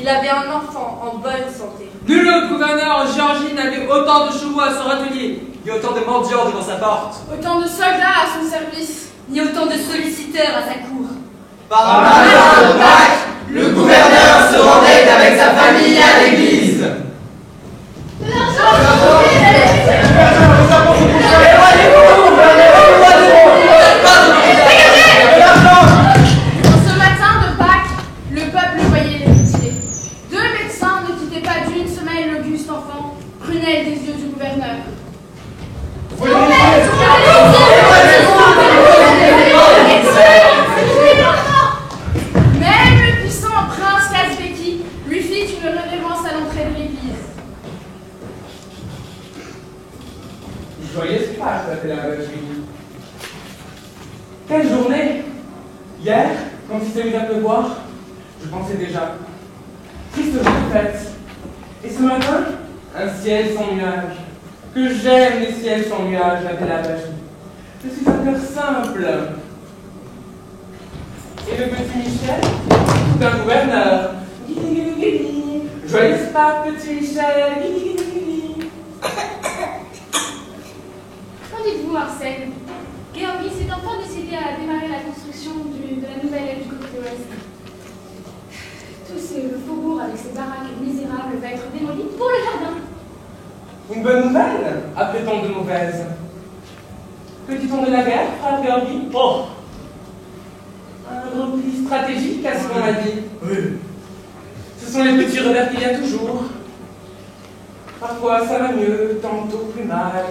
Il avait un enfant en bonne santé. Nul autre gouverneur en Géorgie n'avait autant de chevaux à son atelier, ni autant de mendiants devant sa porte, autant de soldats à son service, ni autant de solliciteurs à sa cour. Par la matin de Pâques, le gouverneur se rendait avec sa famille à l'église. Ce matin de Pâques, le peuple voyait l'héritier. 2 médecins ne quittaient pas d'une semaine l'auguste enfant, prunelle des yeux du gouverneur. Même le puissant prince Kazbeki lui fit une révérence à l'entrée de l'église. Joyeuse Pâques, a-t-elle la Virginie. Quelle journée! Hier, quand il s'est mis à pleuvoir, je pensais déjà. Triste jour de fête. Et ce matin, un ciel sans nuages. Que j'aime les ciels sans nuages, a-t-elle la Virginie. Je suis un cœur simple. Et le petit Michel, tout un gouverneur. Joyeuse Pâques, petit Michel. Qu'en dites-vous, Marcel? Georgi, cet enfant décidé à démarrer la construction de la nouvelle aile du côté ouest. Le faubourg avec ses baraques misérables va être démoli pour le jardin. Une bonne nouvelle, après tant de mauvaises. Que dit-on de la guerre, frère Georgi? Oh! Un repli stratégique, à ce qu'on m'a dit. Oui. Ce sont les petits revers qu'il y a toujours. Parfois ça va mieux, tantôt plus mal.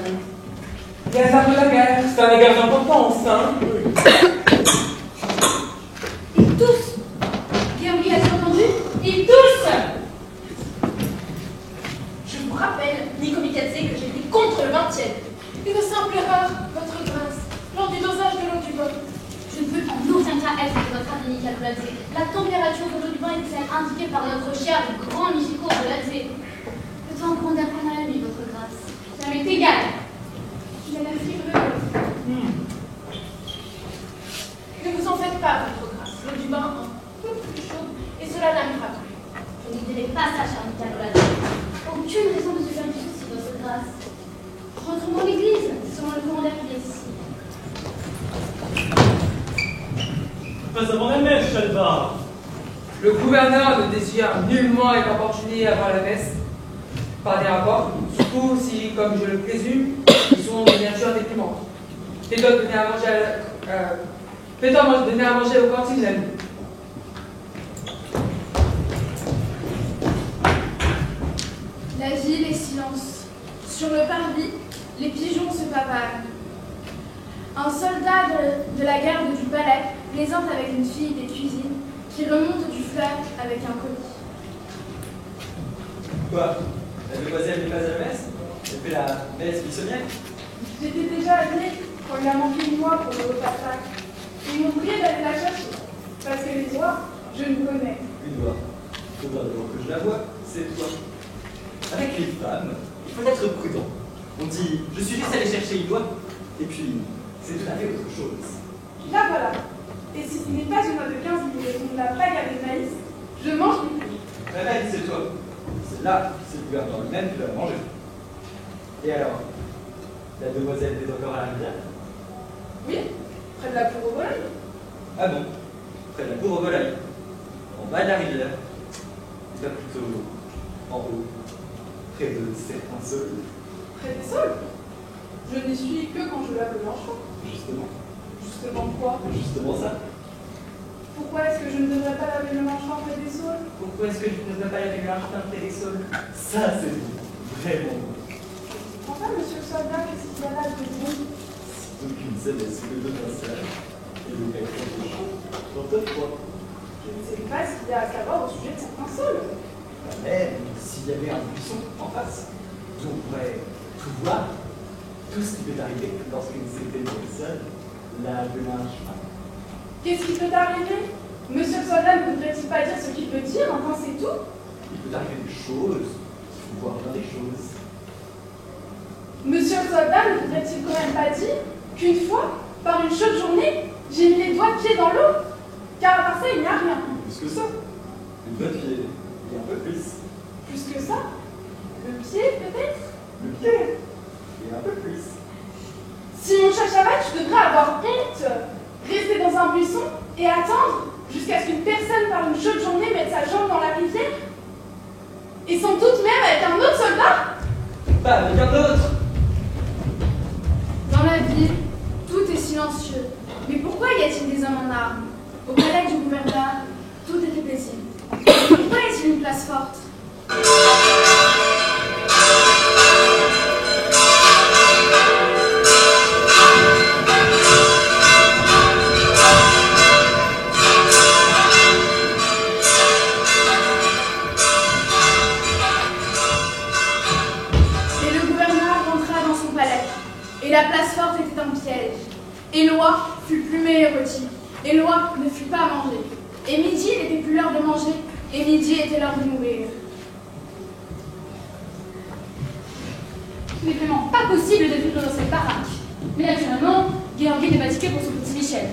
Les hasards de la guerre, c'est un égard d'importance, hein? Ils toussent. Georgi, as-tu entendu? Ils toussent. Je vous rappelle, Nico Mikadze, que j'ai dit contre le 20e. Une simple erreur, votre grâce, lors du dosage de l'eau du bain. Je ne peux en aucun cas être de votre avis, Calculadze. La température de l'eau du bain est celle indiquée par notre cher grand Michiko de Ladze. Le temps prend d'un point à la nuit, votre grâce. Ça m'est égal. Il a l'air fibreux. Ne vous en faites pas, votre grâce. L'eau du bain un peu plus chaude et cela n'arrivera plus. Je ne dirai pas ça, cher Calculadze. Aucune raison de se faire du souci, votre grâce. Rentrons dans l'église, selon le courant d'air qui est ici. Pas avant la messe, Chalva. Le gouverneur ne désire nullement être importuné avant la messe par des rapports, surtout si, comme je le présume, ils sont de nature déprimante. Fais-toi donner à manger au cantine la nuit. La ville est silence. Sur le parvis, les pigeons se paparent. Un soldat de la garde du palais plaisante avec une fille des cuisines qui remonte du fleuve avec un colis. Quoi? La demoiselle n'est pas à la messe? Elle fait la messe buissonnière? J'étais déjà allée quand il a manqué une mois pour le repas de Pâques. Ils m'ont prié d'aller la chercher, parce que les oies, je ne connais. Une voix. Faudra d'abord que je la vois, c'est toi. Avec les femmes, il faut être prudent. On dit, je suis juste allé chercher une doigt, et puis, c'est tout à fait autre chose. La voilà. Et si ce n'est pas une noix de 15 minutes et qu'on ne l'a pas gardée de maïs, je mange mes fruits. La reine, c'est toi. C'est là, c'est le gouverneur lui-même qui va manger. Et alors, la demoiselle est encore à la rivière? Oui, près de la cour au volaille. Ah bon, près de la cour aux volailles. En bas de la rivière. Pas plutôt en haut, près de certains sols. Près des sols. Je n'y suis que quand je lave le manchon. Justement. Justement quoi? Justement ça. Pourquoi est-ce que je ne devrais pas laver le manchon près des sols? Pourquoi est-ce que je ne peux pas laver le martin près des sols? Ça, c'est bon. Vraiment bon. Enfin, monsieur le soldat, qu'est-ce qu'il y a là de bon? Donc une selle sous le dos d'un sel et le cacao de chaud dans ta froid. Je ne sais pas ce qu'il y a à savoir au sujet de certains sols. Même s'il y avait un buisson en face, on pourrait tout voir, tout ce qui peut arriver lorsqu'une certaine personne lave le linge. Qu'est-ce qui peut arriver? Monsieur le soldat ne voudrait-il pas dire ce qu'il peut dire, enfin c'est tout? Il peut arriver des choses, il faut voir bien des choses. Monsieur le soldat ne voudrait-il quand même pas dire qu'une fois, par une chaude journée, j'ai mis les doigts de pied dans l'eau? Car à part ça, il n'y a rien. Plus que ça, une bonne pied, Et un peu plus. Plus que ça? Le pied, peut-être? Le pied. Et un peu plus. Si mon chat Chaval, tu devrais avoir honte. Rester dans un buisson et attendre jusqu'à ce qu'une personne par une chaude journée mette sa jambe dans la rivière? Et sans doute même avec un autre soldat? Pas avec un autre. Dans la ville, tout est silencieux. Mais pourquoi y a-t-il des hommes en armes? Au palais du gouverneur, tout était paisible. Pourquoi y a-t-il une place forte? Et le gouverneur rentra dans son palais. Et la place forte était un piège. Éloi fut plumé et rôti. Éloi ne fut pas mangé. Et midi n'était plus l'heure de manger. Et midi était l'heure de mourir. Il n'est vraiment pas possible de vivre dans cette baraque. Mais naturellement, Georgie n'est pas tiqué pour son petit Michel.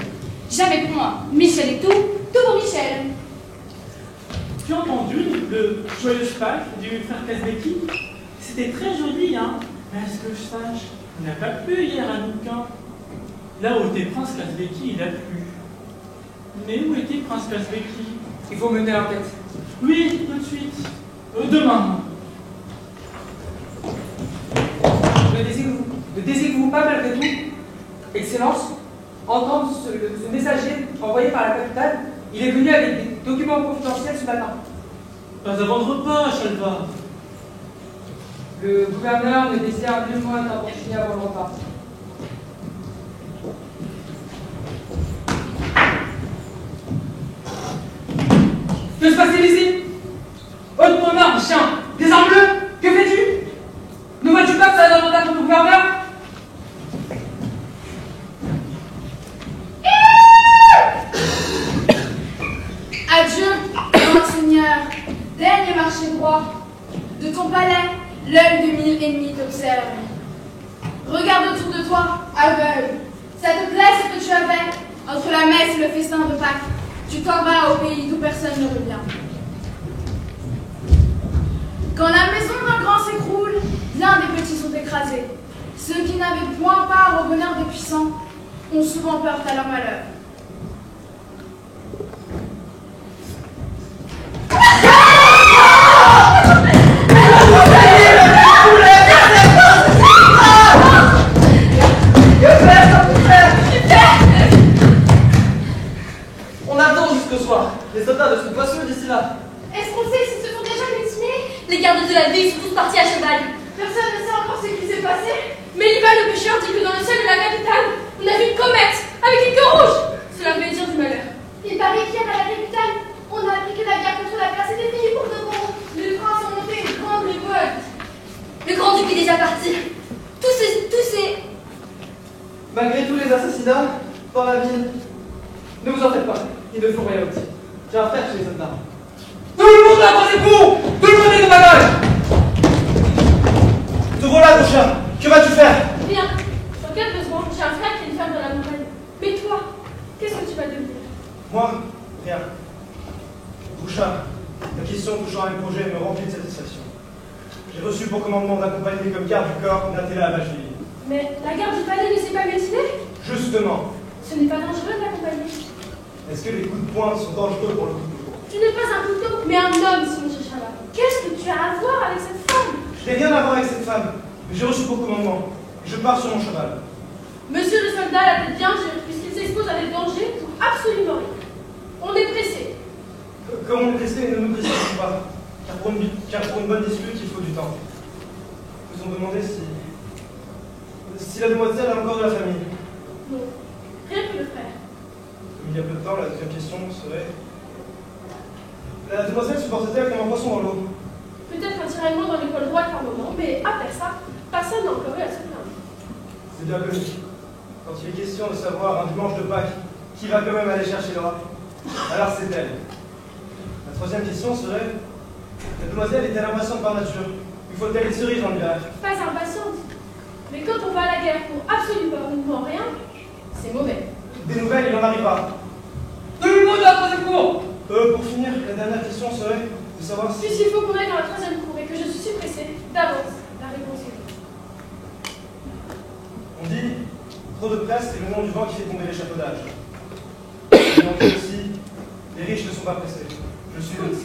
Jamais pour moi. Michel est tout, tout pour Michel. Tu as entendu le joyeux cheval du frère Kazbeki? C'était très joli, hein? Mais à ce que je sache, il n'a pas plu hier à Nouquin. Là où était Prince Kazbeki, il a plu. Mais où était Prince Kazbeki? Il faut mener l'enquête. Oui, tout de suite. Demain. Ne désirez-vous pas malgré tout, Excellence, entendre ce messager envoyé par la capitale? Il est venu avec des documents confidentiels ce matin. Pas avant le repas, Chalva. Le gouverneur ne désire nullement intervenir avant le repas. Que se passe-t-il ici? Ôte ton arme, chien! Désarme-le! Que fais-tu? Ne vois-tu pas que ça a un mandat contre le gouverneur? Adieu, grand seigneur. Daigne marcher droit. De ton palais, l'œil de 1000 ennemis t'observe. Regarde autour de toi, aveugle. Ça te plaît ce que tu avais? Entre la messe et le festin de Pâques, tu t'en vas au pays d'où personne ne revient. Quand la maison d'un grand s'écroule, bien des petits sont écrasés. Ceux qui n'avaient point part au bonheur des puissants ont souvent peur à leur malheur. On attend jusqu'au soir. Les soldats ne sont pas sûrs d'ici là. Est-ce qu'on sait si ce sont déjà mutinés? Les gardes de la ville sont tous partis à cheval. Personne ne sait encore ce qui s'est passé. Mais Liva le pêcheur dit que dans le ciel de la capitale, on a vu une comète avec une queue rouge. Cela veut dire du malheur. Il paraît qu'hier à la capitale, on a appris que la guerre contre la Grèce était finie pour de bon. Les princes ont monté une grande révolte. Le grand-duc est déjà parti. Tous ces... Malgré tous les assassinats dans la ville, ne vous en faites pas. Il ne faut rien aussi. J'ai un frère chez les soldats. Tout le monde là, c'est pour! Tout le monde est de bagage! Te voilà, ton chien. Que vas-tu faire? Rien. Dans quel besoin? J'ai un frère qui est une femme dans la montagne. Mais toi, qu'est-ce que tu vas devenir? Moi, rien. Bouchard, la question touchant à mes projets me remplit de satisfaction. J'ai reçu pour commandement d'accompagner comme garde du corps Nathéla Abachvili. Mais la garde du palais ne s'est pas mutinée? Justement, Ce n'est pas dangereux de l'accompagner. est-ce que les coups de poing sont dangereux pour le couteau? Tu n'es pas un couteau, mais un homme, si mon cher Chaval. Qu'est-ce que tu as à voir avec cette femme? Je n'ai rien à voir avec cette femme, mais j'ai reçu pour commandement. Je pars sur mon cheval. Monsieur le soldat la tête bien dure, puisqu'il s'expose à des dangers pour absolument rien. On est pressé. Comme on est pressé, ne nous précipitons pas. Car pour une bonne dispute, il faut du temps. Nous ont demandé si la demoiselle a encore de la famille. Non, rien que le frère. Comme il y a peu de temps, la deuxième question serait... La demoiselle supportait-elle comme un poisson dans l'eau? Peut-être un tiraillement dans l'épaule droite par moment, mais après ça, personne n'a encore eu à se plaindre. C'est bien connu. Quand il est question de savoir un dimanche de Pâques qui va quand même aller chercher le rat, alors c'est elle. La troisième question serait, la demoiselle est-elle impatiente par nature? Il faut-elle une cerise en hiver? Pas impatiente. Mais quand on va à la guerre pour absolument rien, c'est mauvais. Des nouvelles, il en arrivera. Tout le monde à votre secours! Pour finir, la dernière question serait de savoir si... Puisqu'il faut qu'on aille dans la 3e cour et que je suis pressée d'avance, la réponse est oui. On dit, trop de presse, c'est le nom du vent qui fait tomber l'échafaudage. Et on dit aussi, les riches ne sont pas pressés. Je suis le...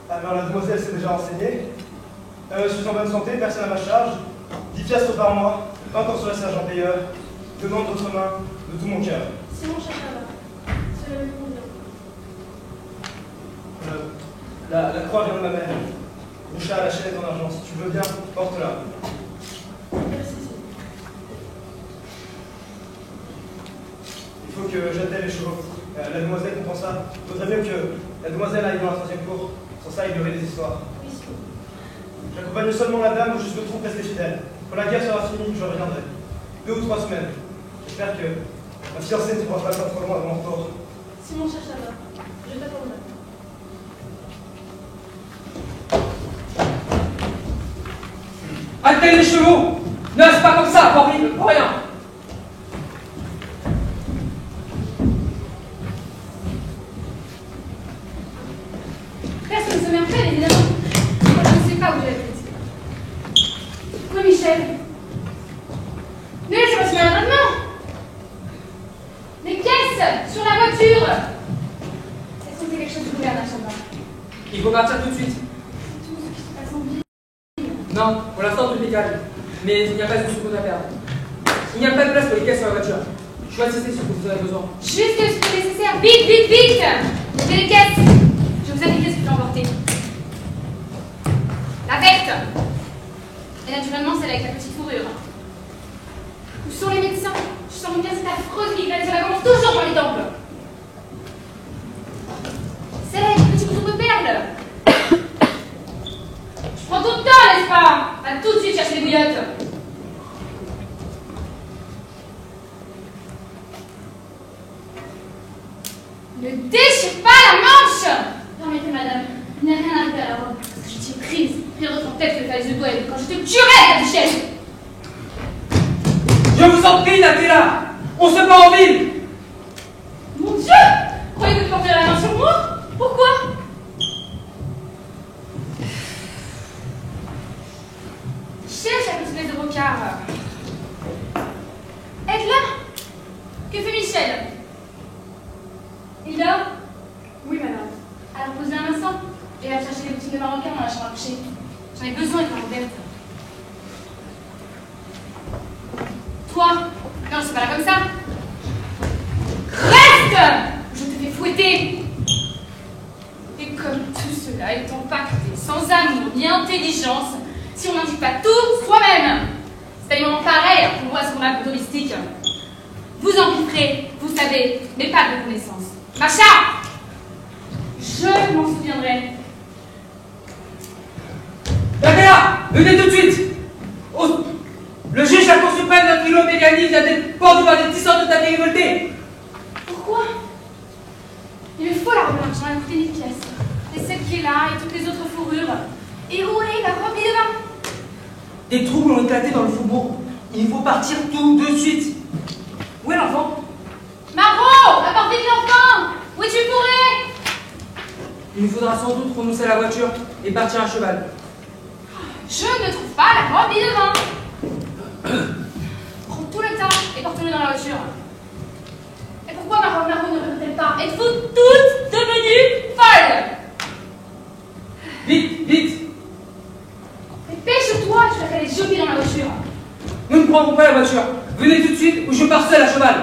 Alors la demoiselle s'est déjà renseignée. Je suis en bonne santé, personne à ma charge. 10 piastres par mois, pas encore sur la sergent payeur. Demande votre main de tout mon cœur. C'est mon chacun là. Cela me convient. La croix vient de ma mère. Mon chat à la chaînette en argent. Si tu veux bien, porte-la. Merci. Il faut que j'attelle les chevaux. La demoiselle comprend ça. Il faudrait mieux que la demoiselle aille dans la 3e cour. Sans ça, il y aurait des histoires. Oui, J'accompagne seulement la dame où je me trouve rester fidèle. Quand la guerre sera finie, je reviendrai. 2 ou 3 semaines. J'espère que ma fiancée ne se passera pas trop loin de mon retour. c'est mon chacun là. Je t'attendrai. Attelle les chevaux! Nage pas comme ça, pas horrible, pas rien! Personne ne se met en peine, évidemment. Moi, je ne sais pas où je l'ai prise. Oui, Michel. Ne laissez pas se mettre maintenant. Les caisses sur la voiture. Est-ce que c'est quelque chose de gouverne à Chambord? Il faut partir tout de suite. C'est tout ce qui se passe en vie. Non, pour l'instant tout est calme. Mais il n'y a pas de seconde à perdre. Il n'y a pas de place pour les caisses sur la voiture. Choisissez ce que vous en avez besoin. Juste ce qui est nécessaire. Vite, vite, vite. Mettez les caisses. Je vais vous indiquer ce que je vais emporter. La verte. Et naturellement, celle avec la petite fourrure. Où sont les médecins? Je sens bien cette affreuse migraine, ça commence toujours par les tempes. Celle avec le petit couteau de perles. Je prends tout le temps, n'est-ce pas? Va tout de suite chercher les bouillottes. Ne déchire pas la manche! Permettez, madame, il n'y a rien arrivé à la robe. Parce que je tiens prise, pire dans ton tête que le falaise de Bohème, quand je te tuerai, la duchesse! Je vous en prie, Natella! On se bat en ville! Mon Dieu! Croyez-vous que porter la main sur moi? Pourquoi? Cherche la petite de Brocard. Êtes-là? Que fait Michel? Il dort? Oui, madame. Alors posez un instant. Et va chercher les boutines de marocain dans la chambre à coucher. J'en ai besoin de ma verte. Toi? Non, c'est pas là comme ça. Reste! Je te fais fouetter. Et comme tout cela est empaqueté, sans amour ni intelligence, si on n'indique pas tout soi-même, c'est un moment pareil qu'on voit ce qu'on a de domestique. Vous en vivrez, vous savez, mais pas de connaissance. Macha! Je m'en souviendrai. Natella! Venez tout de suite! Oh, le juge de la Cour suprême d'un kilo mécanique vient d'être pendu par des tisseurs de tapis révoltés! Pourquoi? Il me faut la robe blanche, j'en ai coûté 10 pièces. Et celle qui est là, et toutes les autres fourrures. Et où est la robe de bain? Des troubles ont éclaté dans le faubourg. Il faut partir tout de suite. Où est l'enfant? Marot! Apportez de l'enfant! Où es-tu pourrais? Il nous faudra sans doute renoncer à la voiture et partir à cheval. Je ne trouve pas la robe de bain. Prends tout le tas et porte-le dans la voiture. Et pourquoi ma robe Marot ne revient-elle pas? Êtes-vous toutes devenues folles? Vite, vite! Dépêche-toi, je vais aller choper dans la voiture. Nous ne prendrons pas la voiture. Venez tout de suite ou je pars seul à cheval.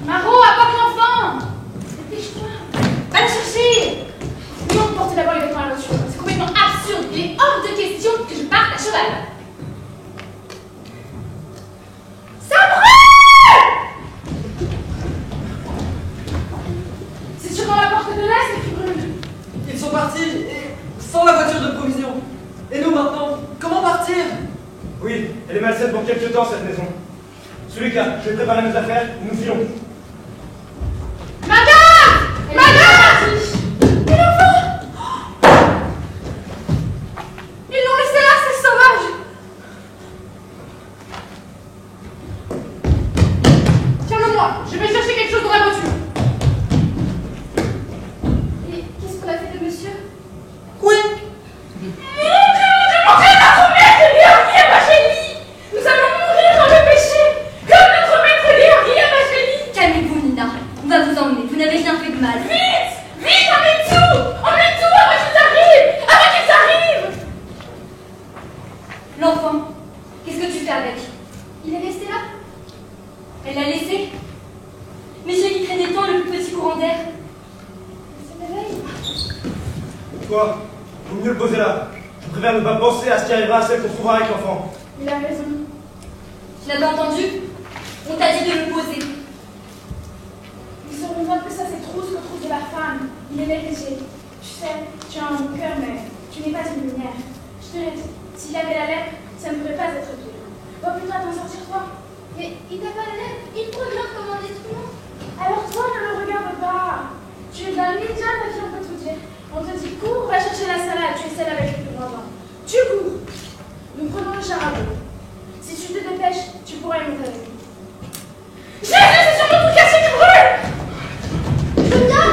Marot, apporte l'enfant! Dépêche-toi! Va le chercher! Non, porte d'abord les vêtements à la voiture. C'est complètement absurde. Il est hors de question que je parte à cheval. Ça brûle! C'est sûrement la porte de l'Est qui brûle. Ils sont partis, et sans la voiture de provision. Et nous maintenant, comment partir? Oui, elle est malsaine pour quelque temps, cette maison. Celui-là, je vais préparer nos affaires et nous filons. Madame! Madame! Et l'enfant! Ils l'ont laissé là, ces sauvages! Tiens-le-moi, je vais chercher quelque chose dans la voiture. Quoi? Vaut mieux le poser là. Je préfère ne pas penser à ce qui arrivera à celle qu'on trouvera avec l'enfant. Il a raison. Tu l'avais entendu? On t'a dit de le poser. Ils sauront bien que ça c'est trop ce que trouve de la femme. Il est mérité. Tu sais, tu as un bon cœur, mais tu n'es pas une lumière. Je te l'ai dit, s'il avait la lèpre, ça ne pourrait pas être pire. Va plutôt t'en sortir toi. Mais il n'a pas la lèvre, il te regarde comme un instrument. Alors toi, ne le regarde pas. Tu es d'un ninja, ma fille, on peut tout dire. On te dit cours, va chercher la salade, tu es celle avec le plus grand vin. Tu cours. Nous prenons le char à dos. Si tu te dépêches, tu pourras y monter avec nous. J'ai vu, c'est sur mon tout cassé qui brûle! Sonia!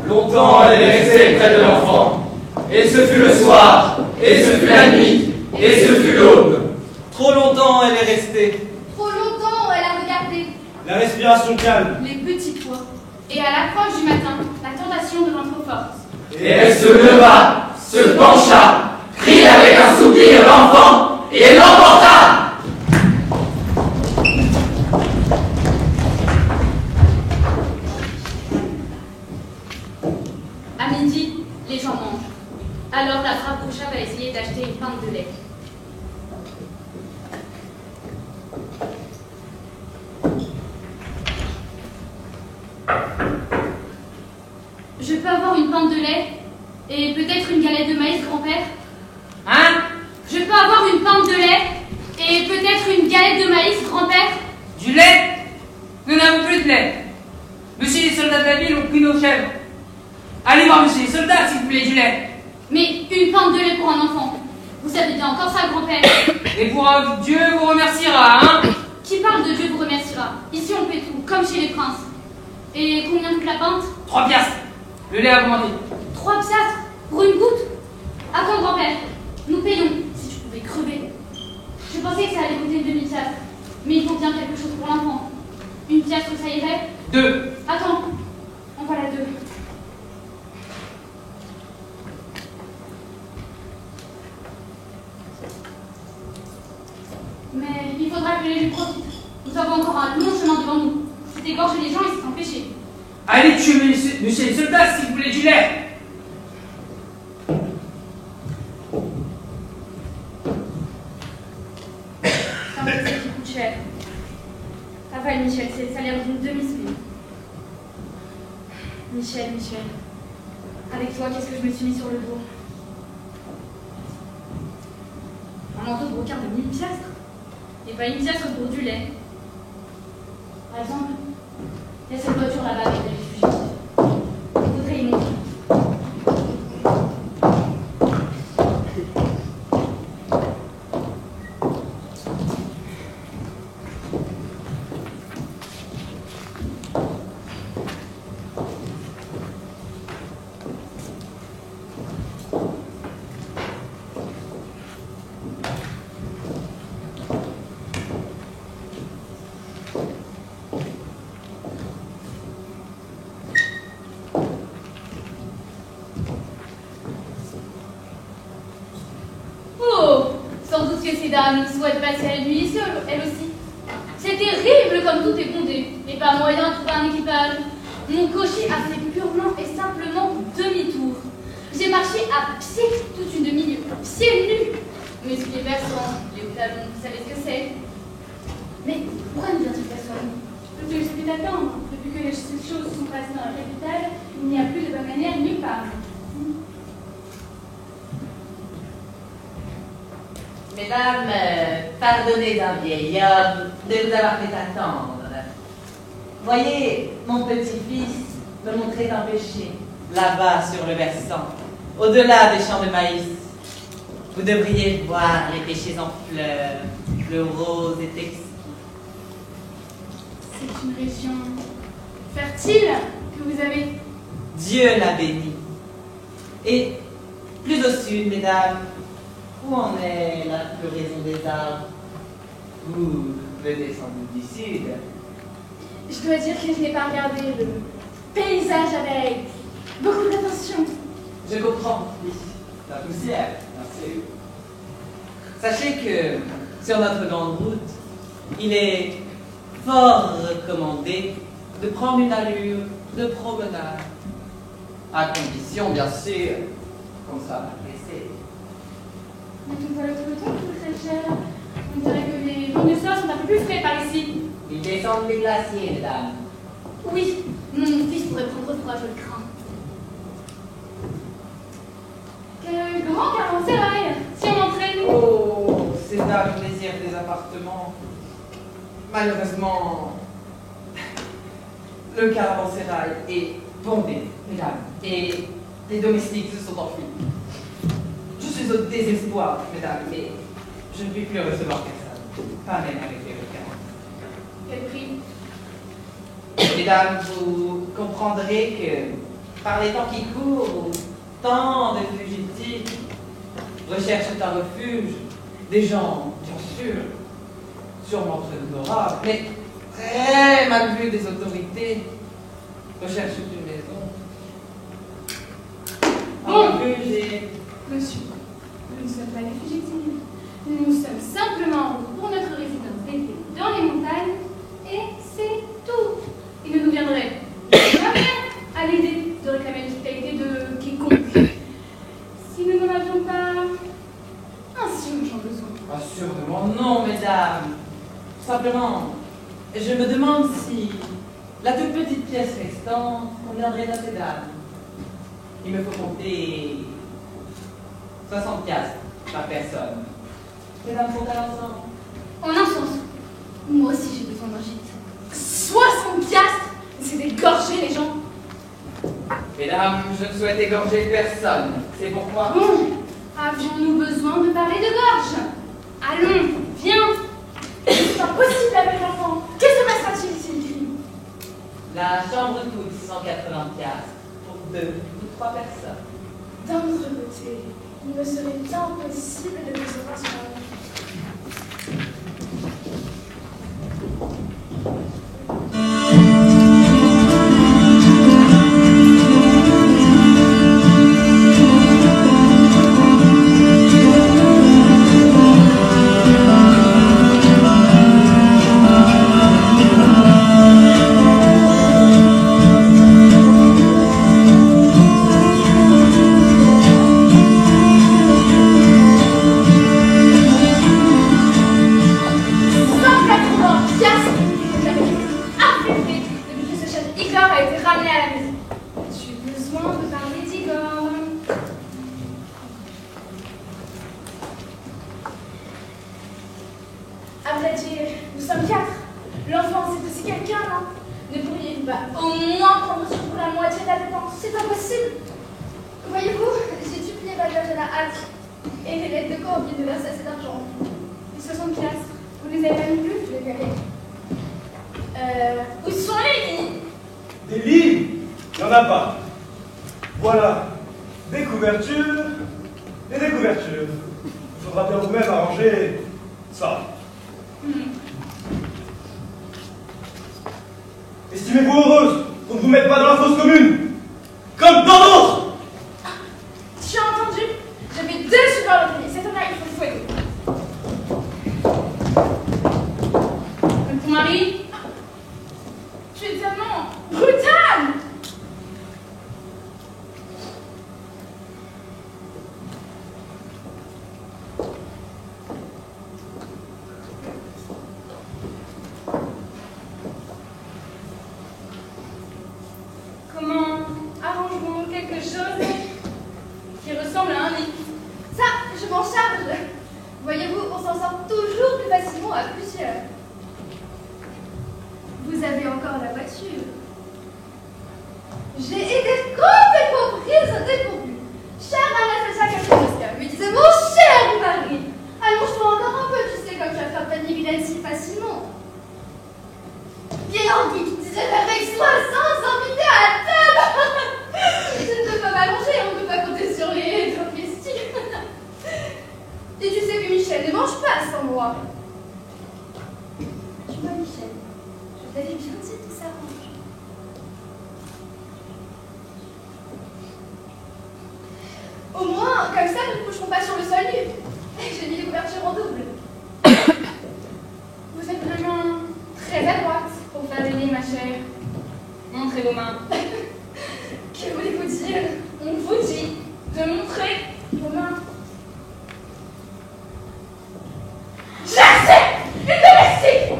Longtemps elle est restée près de l'enfant, et ce fut le soir, et ce fut la nuit, et ce fut l'aube. Trop longtemps elle est restée. Trop longtemps elle a regardé. La respiration calme. Les petits pois. Et à l'approche du matin, la tentation devint trop forte. Et elle se leva, se pencha, prit avec un soupir l'enfant, et l'emporta. À midi, les gens mangent. Alors la brave Roucha va essayer d'acheter une pinte de lait. Je peux avoir une pinte de lait et peut-être une galette de maïs, grand-père? Hein? Je peux avoir une pinte de lait et peut-être une galette de maïs, grand-père? Du lait? Nous n'avons plus de lait. Monsieur les soldats de la ville ont pris nos chèvres. Allez voir monsieur les soldats si vous voulez du lait. Mais une pinte de lait pour un enfant. Vous savez bien encore ça, grand-père. Et pour un Dieu vous remerciera, hein? Qui parle de Dieu vous remerciera. Ici on paie tout, comme chez les princes. Et combien coûte la pinte? 3 piastres. Le lait a augmenté. 3 piastres pour une goutte? À quand, grand-père? Nous payons, si tu pouvais crever. Je pensais que ça allait coûter 2000 piastres. Mais il faut bien quelque chose pour l'enfant. Une piastre, ça irait? 2. Attends, en voilà 2. Mais il faudra que les lui profitent. Nous avons encore un long chemin devant nous. C'est égorger les gens et c'est un péché. Allez tuer monsieur les soldats si vous voulez du lait. C'est un péché qui coûte cher. Avale, Michel, c'est le salaire d'une demi-semaine. Michel, avec toi, qu'est-ce que je me suis mis sur le dos? Un manteau de brocart de 1000 piastres? Et pas une piastre pour du lait. Par exemple, il y a cette voiture là-bas avec des réfugiés. Il faudrait y monter. Ces dames souhaitent passer à la nuit seule, elles aussi. C'est terrible comme tout est bondé, et pas moyen de trouver un équipage. Mon cocher a fait purement et simplement demi-tour. J'ai marché à pied toute une demi-lieue, pieds nus, Monsieur Berson, les talons, vous savez ce que c'est? Mais pourquoi ne vient-il personne? Je te supplie d'attendre. Depuis que les choses sont passées dans la capitale, il n'y a plus de bonne manière nulle part. Mesdames, pardonnez d'un vieil homme de vous avoir fait attendre. Voyez, mon petit-fils me montrait un péché, là-bas sur le versant, au-delà des champs de maïs. Vous devriez voir les péchés en fleurs, le rose est exquis. C'est une région fertile que vous avez. Dieu l'a béni. Et plus au sud, mesdames, où en est la floraison des arbres? Vous venez sans doute du sud. Je dois dire que je n'ai pas regardé le paysage avec beaucoup d'attention. Je comprends, oui. La poussière, merci. Sachez que sur notre grande route, il est fort recommandé de prendre une allure de promenade. À condition, bien sûr, qu'on soit pas pressé. Mais tout voilà tout le temps, très cher. On dirait que les fournisseurs sont un peu plus frais par ici. Ils descendent les glaciers, mesdames. Oui, mon fils pourrait prendre froid, je le crains. Quel grand caravansérail! Si on entrait, nous. Oh, c'est là le plaisir des appartements. Malheureusement, le caravansérail est bondé, mesdames, et les domestiques se sont enfuis. Je suis au désespoir, mesdames, mais je ne puis plus recevoir personne, pas même avec les requins. Quel prix? Mesdames, vous comprendrez que par les temps qui courent, tant de fugitifs recherchent un refuge, des gens, bien sûr, sûrement très honorables, mais très mal vus des autorités, recherchent une maison. Un refuge et... Monsieur, nous ne sommes pas des fugitifs. Nous sommes simplement pour notre résidence d'été dans les montagnes, et c'est tout. Il ne nous viendrait jamais à l'idée de réclamer l'hospitalité de quiconque. Si nous n'en avions pas ainsi urgent besoin. Assurément non, mesdames. Simplement, je me demande si la toute petite pièce restante conviendrait à ces dames. Il me faut compter 60 piastres par personne. Mesdames sont à l'ensemble. En un sens, moi aussi j'ai besoin d'un gîte. 60 piastres! C'est d'égorger les gens. Mesdames, je ne souhaite égorger personne. C'est pourquoi... Avions-nous besoin de parler de gorge? Allons, viens! C'est impossible avec l'enfant. Que se passera-t-il s'il crie? La chambre coûte 180 piastres pour 2 ou 3 personnes. D'un autre côté, il me serait bien possible de recevoir son amour. À vrai dire, nous sommes 4. L'enfant, c'est aussi quelqu'un, non? Ne pourriez-vous pas au moins prendre sur vous la moitié de la dépense? C'est impossible. Voyez-vous, j'ai supplié Madame de la hâte et les lettres de corps viennent de verser assez d'argent. Les 60 piastres, vous les avez pas mis plus? Je les verrai. Où sont les lits? Des lits? Il n'y en a pas. Voilà. Des couvertures et des couvertures. Il faudra bien vous-même arranger ça. Estimez-vous heureuse qu'on ne vous mette pas dans la fosse commune, comme dans d'autres. Tu as entendu? J'avais 2 sur le pied. Cet homme-là, il faut le fouetter. Comme ton mari? Tu es tellement brutale! ressemble à un nid. Ça, je m'en charge. Voyez-vous, on s'en sort toujours plus facilement à plusieurs. Vous avez encore la voiture. J'ai été complètement prise au dépourvu. Cher Anastasia Kaczynowska lui disait mon cher mari, allonge-toi encore un peu, tu sais, comme tu attrapes ta vilaine si facilement. Bienenguy disait avec 60 invités à la table. Je ne peux pas m'allonger, on ne peut pas compter sur les domestiques. Et tu sais que Michel ne mange pas sans moi. Tu vois, Michel, je t'avais bien dit tout ça. Au moins, comme ça, nous ne coucherons pas sur le sol nu. J'ai mis les couvertures en double. Vous êtes vraiment très adroite pour faire des lits, ma chère. Montrez vos mains. Que voulez-vous dire? On vous dit de montrer vos mains. J'accepte! Une domestique!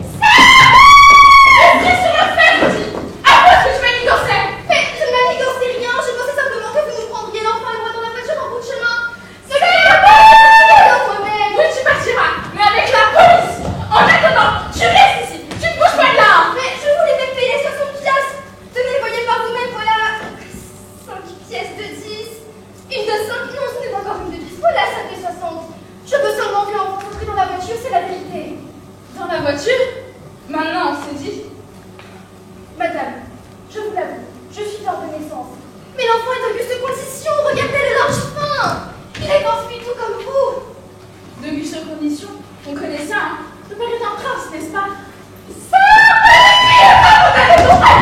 Esprit sur la ferme, dis! À quoi est-ce que tu manigançais? Mais je ne manigançais rien, je pensais simplement que vous nous prendriez l'enfant et moi dans la voiture en bout de chemin. C'est la police! Toi-même! Oui, tu partiras, mais avec la police. En attendant, tu restes ici. Tu ne bouges pas de là. Mais je voulais même payer 60 piastres! Tenez, voyez par vous-même, voilà! 5 pièces de 10. Une de 5, non, ce n'est pas encore une de 10. Voilà, ça fait 60. Je peux seulement vu l'enfant compris dans la voiture, c'est la vérité. Dans la voiture? Maintenant, c'est dit. Madame, je vous l'avoue, je suis en connaissance. Mais l'enfant est en auguste condition, regardez le large fin. Il est enfui tout comme vous. De Guiche condition, on connaît ça, hein. Le père est un prince, n'est-ce pas? Ça, elle est ton frère,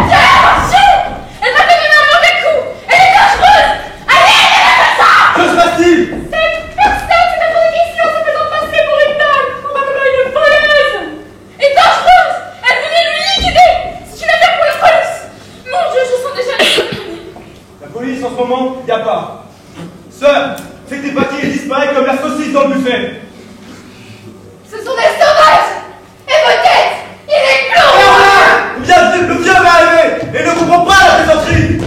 Elle m'a donné un mauvais coup. Elle est dangereuse. Allez, ça. Que se passe-t-il? Cette personne, c'est notre question, se faisant passer pour une dalle. On va comment une voleuse. Et dangereuse. Elle voulait lui liquider. C'est une affaire pour la police. Mon Dieu, je sens déjà les... La police en ce moment, y a pas. Sœur, c'est tes papiers disparaissent comme la saucisse dans le buffet. Ce sont des sauvages. Et vos têtes, il est clos. Le vieux va arriver et ne comprend pas la plaisanterie.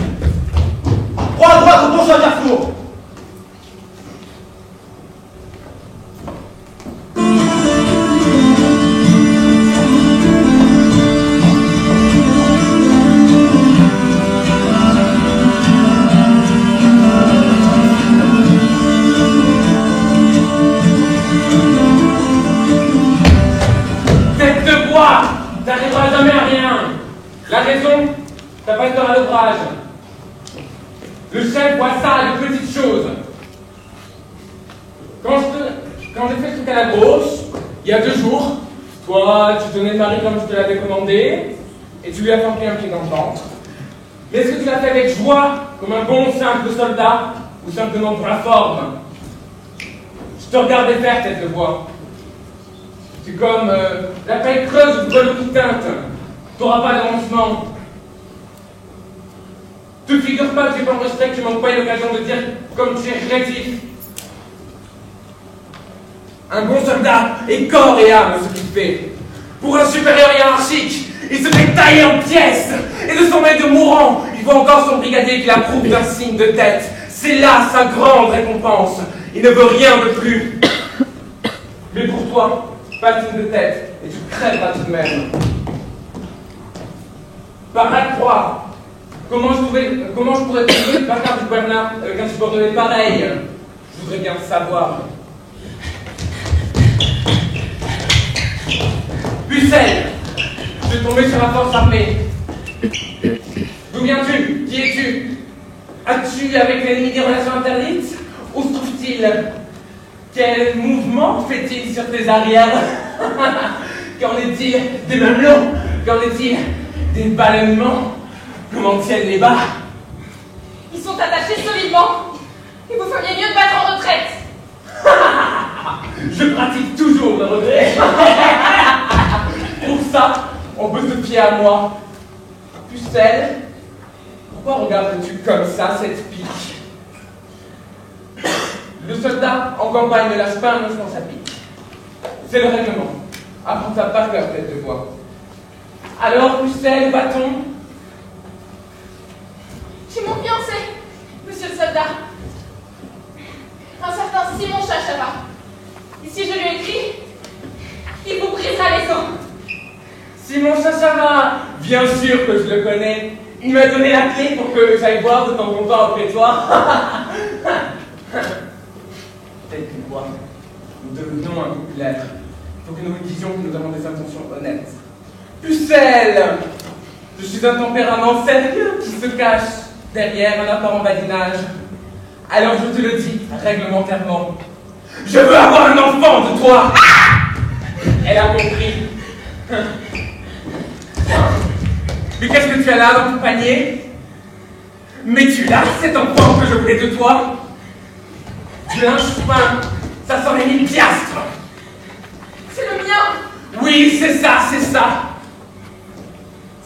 Prends à droite au prochain carrefour. Tête de bois, t'arriveras jamais à rien. La raison, t'as pas tort à l'ouvrage. Le chef voit ça de petites choses. Quand j'ai fait ce truc à la grosse, il y a 2 jours, toi, tu tenais le mari comme je te l'avais commandé, et tu lui as flanqué un pied dans le ventre. Mais est-ce que tu l'as fait avec joie, comme un bon simple soldat, ou simplement pour la forme? Je te regardais faire, tête de bois. C'est comme la paille creuse ou grelot qui teinte. T'auras pas d'avancement. Te figure pas que j'ai pas de respect, que tu manques pas eu l'occasion de dire comme tu es rétif. Un bon soldat est corps et âme ce qu'il fait. Pour un supérieur hiérarchique, il se fait tailler en pièces. Et de son maître mourant, il voit encore son brigadier qui l'approuve d'un signe de tête. C'est là sa grande récompense. Il ne veut rien de plus. Mais pour toi, pas de signe de tête, et tu crèveras tout de même. Par la croix, comment je pourrais trouver par carte du Bernard avec un subordonné pareil? Je voudrais bien le savoir. Pucelle, je suis tombé sur la force armée. D'où viens-tu? Qui es-tu? As-tu avec l'ennemi des relations interdites? Où se trouve-t-il? Quel mouvement fait-il sur tes arrières? Qu'en est-il des mamelons? Qu'en est-il des ballonnements? Comment tiennent les bas? Ils sont attachés solidement. Il vous feriez mieux de battre en retraite. Je pratique toujours le regret. Pour ça, on peut se fier à moi. Pucelle, pourquoi regardes-tu comme ça cette pique? Le soldat en campagne ne lâche pas un instant sa pique. C'est le règlement. Apprends ça par cœur, tête de bois. Alors, Pucelle, bâton? J'ai mon fiancé, monsieur le soldat. Simon Chachava. Et si je lui écris, il vous brisera les os. Simon Chachava, bien sûr que je le connais. Il m'a donné la clé pour que j'aille voir de temps en temps après toi. Peut-être qu'une fois, nous devenons un couple d'êtres. Il faut que nous lui disions que nous avons des intentions honnêtes. Pucelle! Je suis un tempérament sérieux qui se cache derrière un apparent badinage. Alors je te le dis réglementairement. Je veux avoir un enfant de toi! Elle a compris. Mais qu'est-ce que tu as là dans ton panier? Mais tu l'as, cet enfant que je voulais de toi? Du linge fin, ça sent les 1000 piastres. C'est le mien. Oui, c'est ça, c'est ça.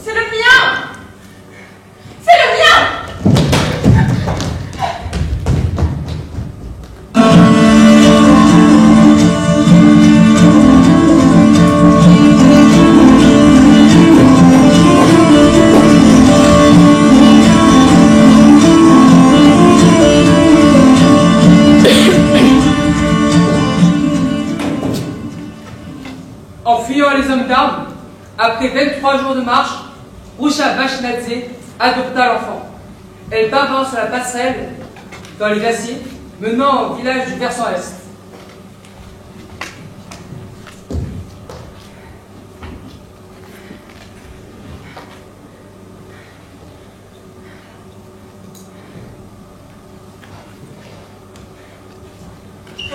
C'est le mien. C'est le mien. En fuyant les hommes d'armes, après 23 jours de marche, Rusha Vashnadze adopta l'enfant. Elle parvint sur la passerelle dans les glaciers menant au village du versant est.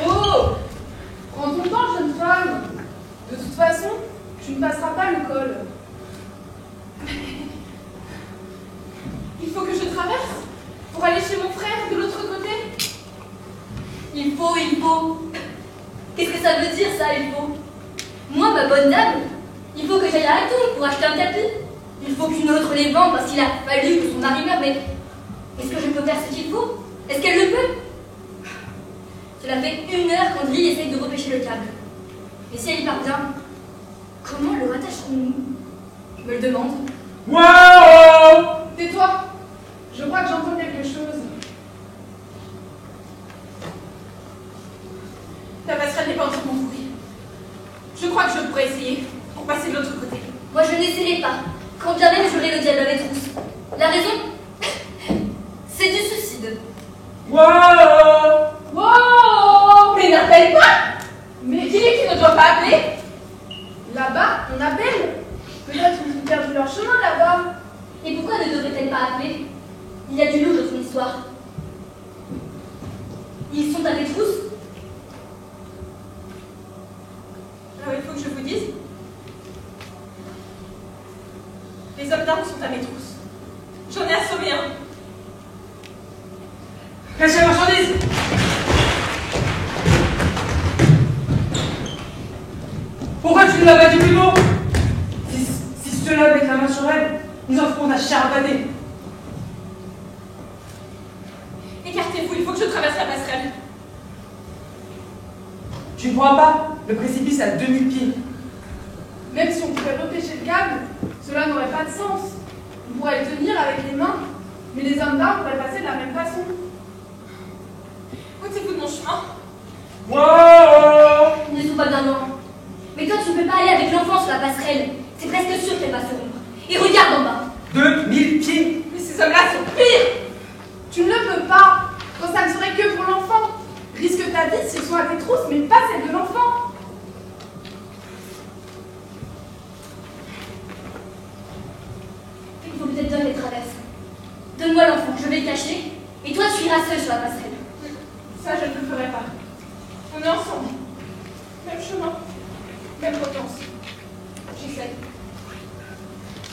Oh! Prends ton temps, jeune femme. De toute façon, tu ne passeras pas le col. Il faut que je traverse pour aller chez mon frère de l'autre côté. Il faut. Qu'est-ce que ça veut dire, ça, il faut? Moi, ma bonne dame, il faut que j'aille à Atoum pour acheter un tapis. Il faut qu'une autre les vende parce qu'il a fallu que son mari meure, mais est-ce que je peux faire ce qu'il faut? Est-ce qu'elle le peut? Cela fait 1 heure qu'Andry essaye de repêcher le câble. Et si elle y parvient, comment le rattacherons-nous? Je me le demande. Wow! Tais-toi. Je crois que j'entends quelque chose. La passerelle n'est pas entièrement pourrie. Je crois que je pourrais essayer pour passer de l'autre côté. Moi, je n'essaierai pas. Quand bien même j'aurai le diable à mes trousses. La raison, c'est du suicide. Wow! Wow! Mais n'appelle pas! Mais qui est qui ne doit pas appeler? Là-bas, on appelle. Peut-être qu'ils ont perdu leur chemin là-bas. Et pourquoi ne devrait-elle pas appeler? Il y a du louche dans son histoire. Ils sont à mes trousses. Alors il faut que je vous dise. Les hommes d'armes sont à mes trousses. J'en ai assommé un. Cache la marchandise! Pourquoi tu ne l'as pas dit plus tôt? Si ceux-là avec la main sur elle, nous en ferons la chair à pâté. Écartez-vous, il faut que je traverse la passerelle. Tu ne pourras pas. Le précipice est à 2000 pieds. Même si on pouvait repêcher le câble, cela n'aurait pas de sens. On pourrait le tenir avec les mains, mais les hommes d'armes pourraient passer de la même façon. Ôtez-vous de mon chemin. Wow! Ils ne sont pas bien loin. Mais toi, tu ne peux pas aller avec l'enfant sur la passerelle. C'est presque sûr qu'elle va se rompre. Et regarde en bas. 2000 pieds! Mais ces hommes-là sont pires. Tu ne le peux pas, quand ça ne serait que pour l'enfant. Risque ta vie s'ils sont à tes trousses, mais pas celle de l'enfant. Il faut peut-être bien les traverse. Donne-moi l'enfant, je vais le cacher. Et toi, tu iras seul sur la passerelle. Ça, je ne le ferai pas. On est ensemble. Même chemin. Même potence. J'essaie.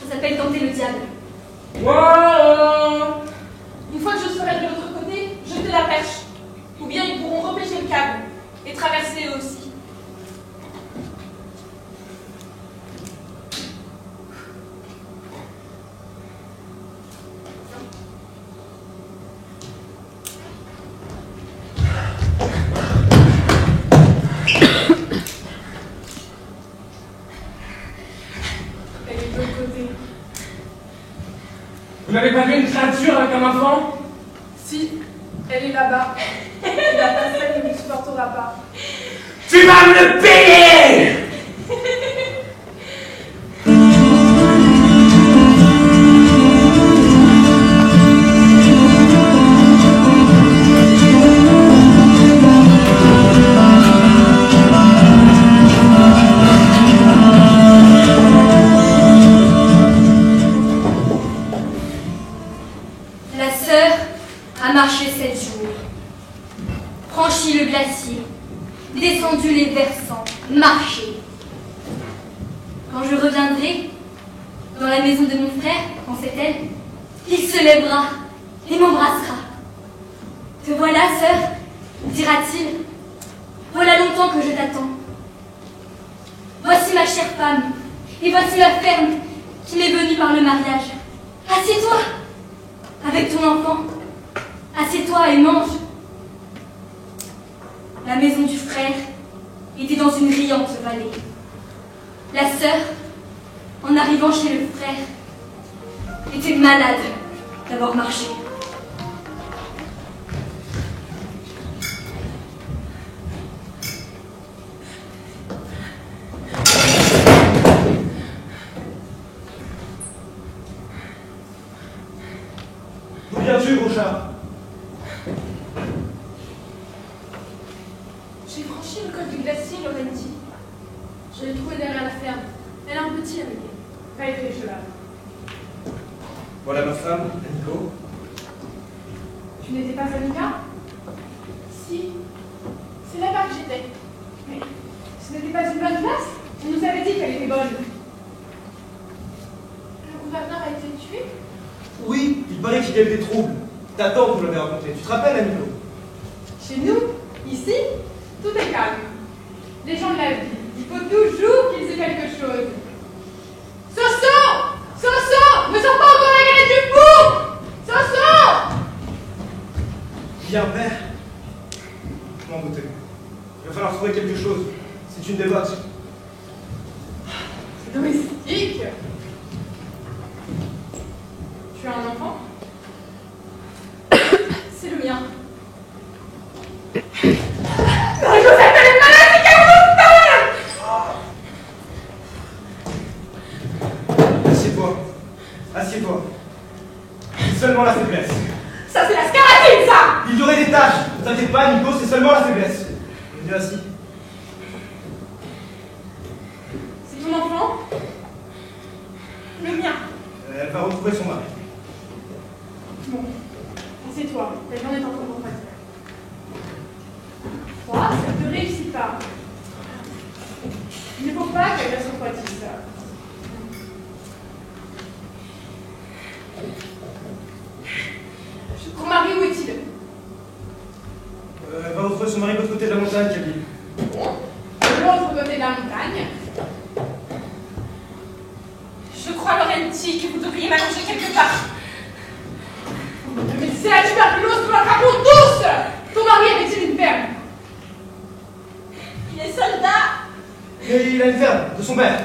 Ça s'appelle tenter le diable. Wow! Une fois que je serai de l'autre côté, jeter la perche. Ou bien ils pourront repêcher le câble et traverser eux aussi. Elle est de l'autre côté. Vous n'avez pas vu une créature avec un enfant? Si, elle est là-bas. Et la passerelle ne nous supportera rentreras pas. Tu vas me le payer! La sœur a marché 7 jours, franchi le glacier, descendu les versants, marché. Quand je reviendrai dans la maison de mon frère, quand c'est elle, il se lèvera et m'embrassera. Te voilà, sœur, dira-t-il. Voilà longtemps que je t'attends. Voici ma chère femme, et voici la ferme qui m'est venue par le mariage. Assieds-toi avec ton enfant. Assieds-toi et mange. La maison du frère était dans une riante vallée. La sœur, en arrivant chez le frère, était malade d'avoir marché. D'où viens-tu, gros chat? J'ai franchi le col du glacier, Laurenti. Je l'ai trouvée derrière la ferme. Elle a un petit avec elle. Pas été cheval. Voilà ma femme, Nico. Tu n'étais pas Annika? Si. C'est là-bas que j'étais. Mais ce n'était pas une bonne place? On nous avait dit qu'elle était bonne. Le gouverneur a été tué? Oui, il paraît qu'il y a eu des troubles. Ta tante nous l'avait raconté. Tu te rappelles, Nico? Chez nous, ici, tout est calme. Les gens de la vie, il faut toujours qu'ils aient quelque chose. Soso! Soso! Ne sors pas encore la galette du four! Soso! Bien, père. Je m'en doutais. Il va falloir trouver quelque chose. C'est une dévote. Domestique? Tu as un enfant? C'est le mien. Marie-Joseph, elle est malade, c'est qu'elle vous Assieds-toi. Assieds-toi. C'est seulement la faiblesse. Ça, c'est la scaratine, ça! Il y aurait des tâches. Ne t'inquiète pas, Nico, c'est seulement la faiblesse. Viens assis. C'est ton enfant? Le mien. Elle va retrouver son mari. Bon, assieds-toi, la journée est encore refroidie. Toi, ça ne te réussit pas. Il ne faut pas qu'elle reste refroidie, ça. Ton mari, où est-il? Elle va retrouver son mari de l'autre côté de la montagne, Camille. De l'autre côté de la montagne. Je crois, Laurenti, que vous devriez m'allonger quelque part. Mais c'est la tuberculose que l'on raconte tous! Ton mari avait-il une ferme? Il est soldat! Mais il a une ferme, de son père.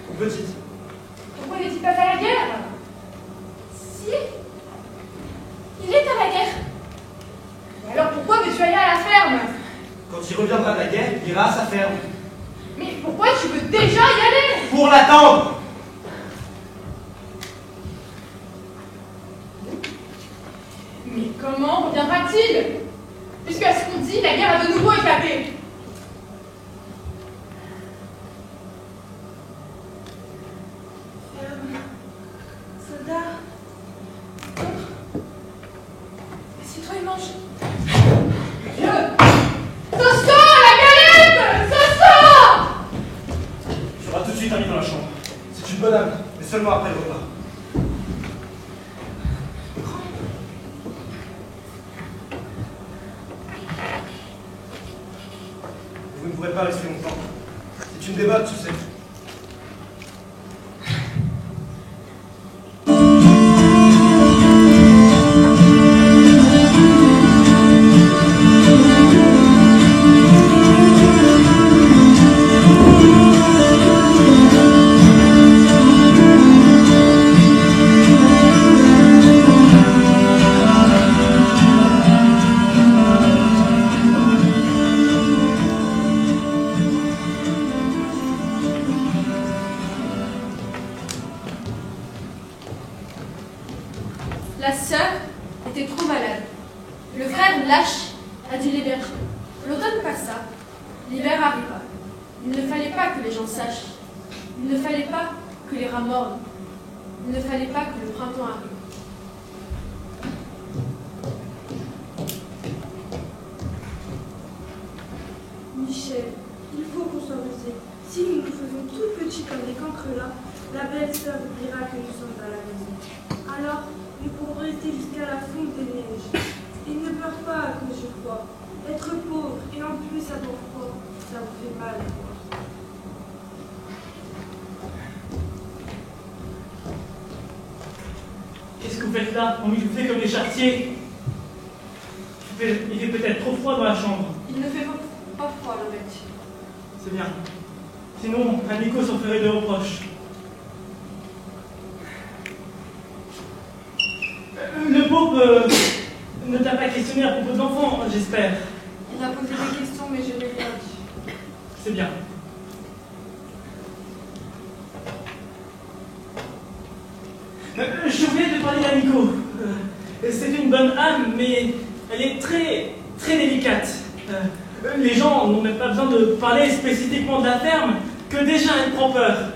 Une petite. Pourquoi n'est-il pas à la guerre? Si. Il est à la guerre. Et alors pourquoi veux-tu aller à la ferme? Quand il reviendra de la guerre, il ira à sa ferme. Mais pourquoi tu veux déjà y aller? Pour l'attendre! Mais comment reviendra-t-il? Puisque à ce qu'on dit, la guerre a de nouveau éclaté. Soldat. Assieds-toi et mange. Dieu! Soso, la galette! Soso! Tu seras tout de suite mis dans la chambre. C'est une bonne âme, mais seulement après le repas. Vous ne pourrez pas rester longtemps. C'est une dévote, tu sais. L'hiver arriva. Il ne fallait pas que les gens sachent. Il ne fallait pas que les rats mordent. Il ne fallait pas que le printemps arrive. Michel, il faut qu'on soit rusé. Si nous nous faisons tout petits comme des cancrelats, la belle sœur dira que nous sommes à la maison. Alors, nous pourrons rester jusqu'à la fonte des neiges. Et ne pleure pas à cause du froid. Être pauvre et en plus avoir froid, ça vous fait mal à voir. Qu'est-ce que vous faites là? On m'y fait comme des charretiers. Il fait peut-être trop froid dans la chambre. Il ne fait pas froid, le mec. C'est bien. Sinon, Nico s'en ferait de reproches. Le pauvre ne t'a pas questionné à propos de l'enfant, j'espère. Il a posé des questions, mais je n'ai rien dit. C'est bien. Je voulais te parler à Nico. C'est une bonne âme, mais elle est très, très délicate. Les gens n'ont même pas besoin de parler spécifiquement de la ferme, que déjà elle prend peur.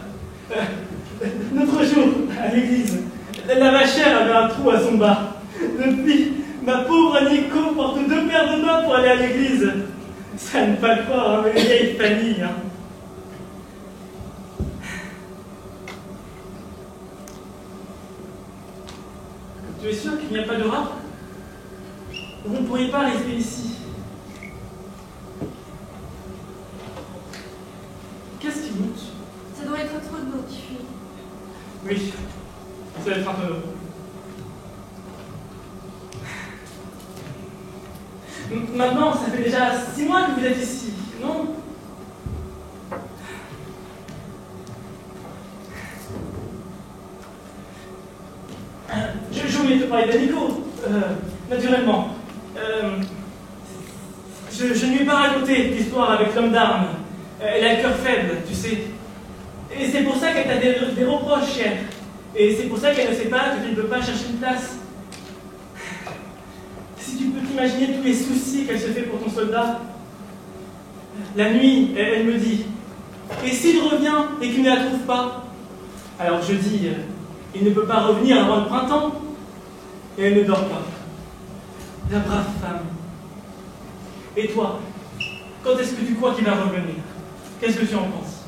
L'autre jour, à l'église, la vachère avait un trou à son bas. Depuis, ma pauvre Nico porte 2 paires de bas pour aller à l'église. Ça à ne pas le croire, hein, mais les vieilles familles. Hein. Tu es sûr qu'il n'y a pas de rats? Vous ne pourriez pas rester ici. Qu'est-ce qui monte? Ça doit être trop de l'eau qui fuit. Oui, ça doit être un peu d'eau. Maintenant, ça fait déjà 6 mois que vous êtes ici, non? Je voulais te parler de Nico, naturellement. Je ne lui ai pas raconté l'histoire avec l'homme d'armes. Elle a le cœur faible, tu sais. Et c'est pour ça qu'elle t'a des reproches, chère. Et c'est pour ça qu'elle ne sait pas que tu ne peux pas chercher une place. Si tu peux t'imaginer tous les soucis qu'elle se fait pour ton soldat. La nuit, elle me dit, et s'il revient et qu'il ne la trouve pas? Alors je dis, il ne peut pas revenir avant le printemps. Et elle ne dort pas. La brave femme. Et toi, quand est-ce que tu crois qu'il va revenir? Qu'est-ce que tu en penses?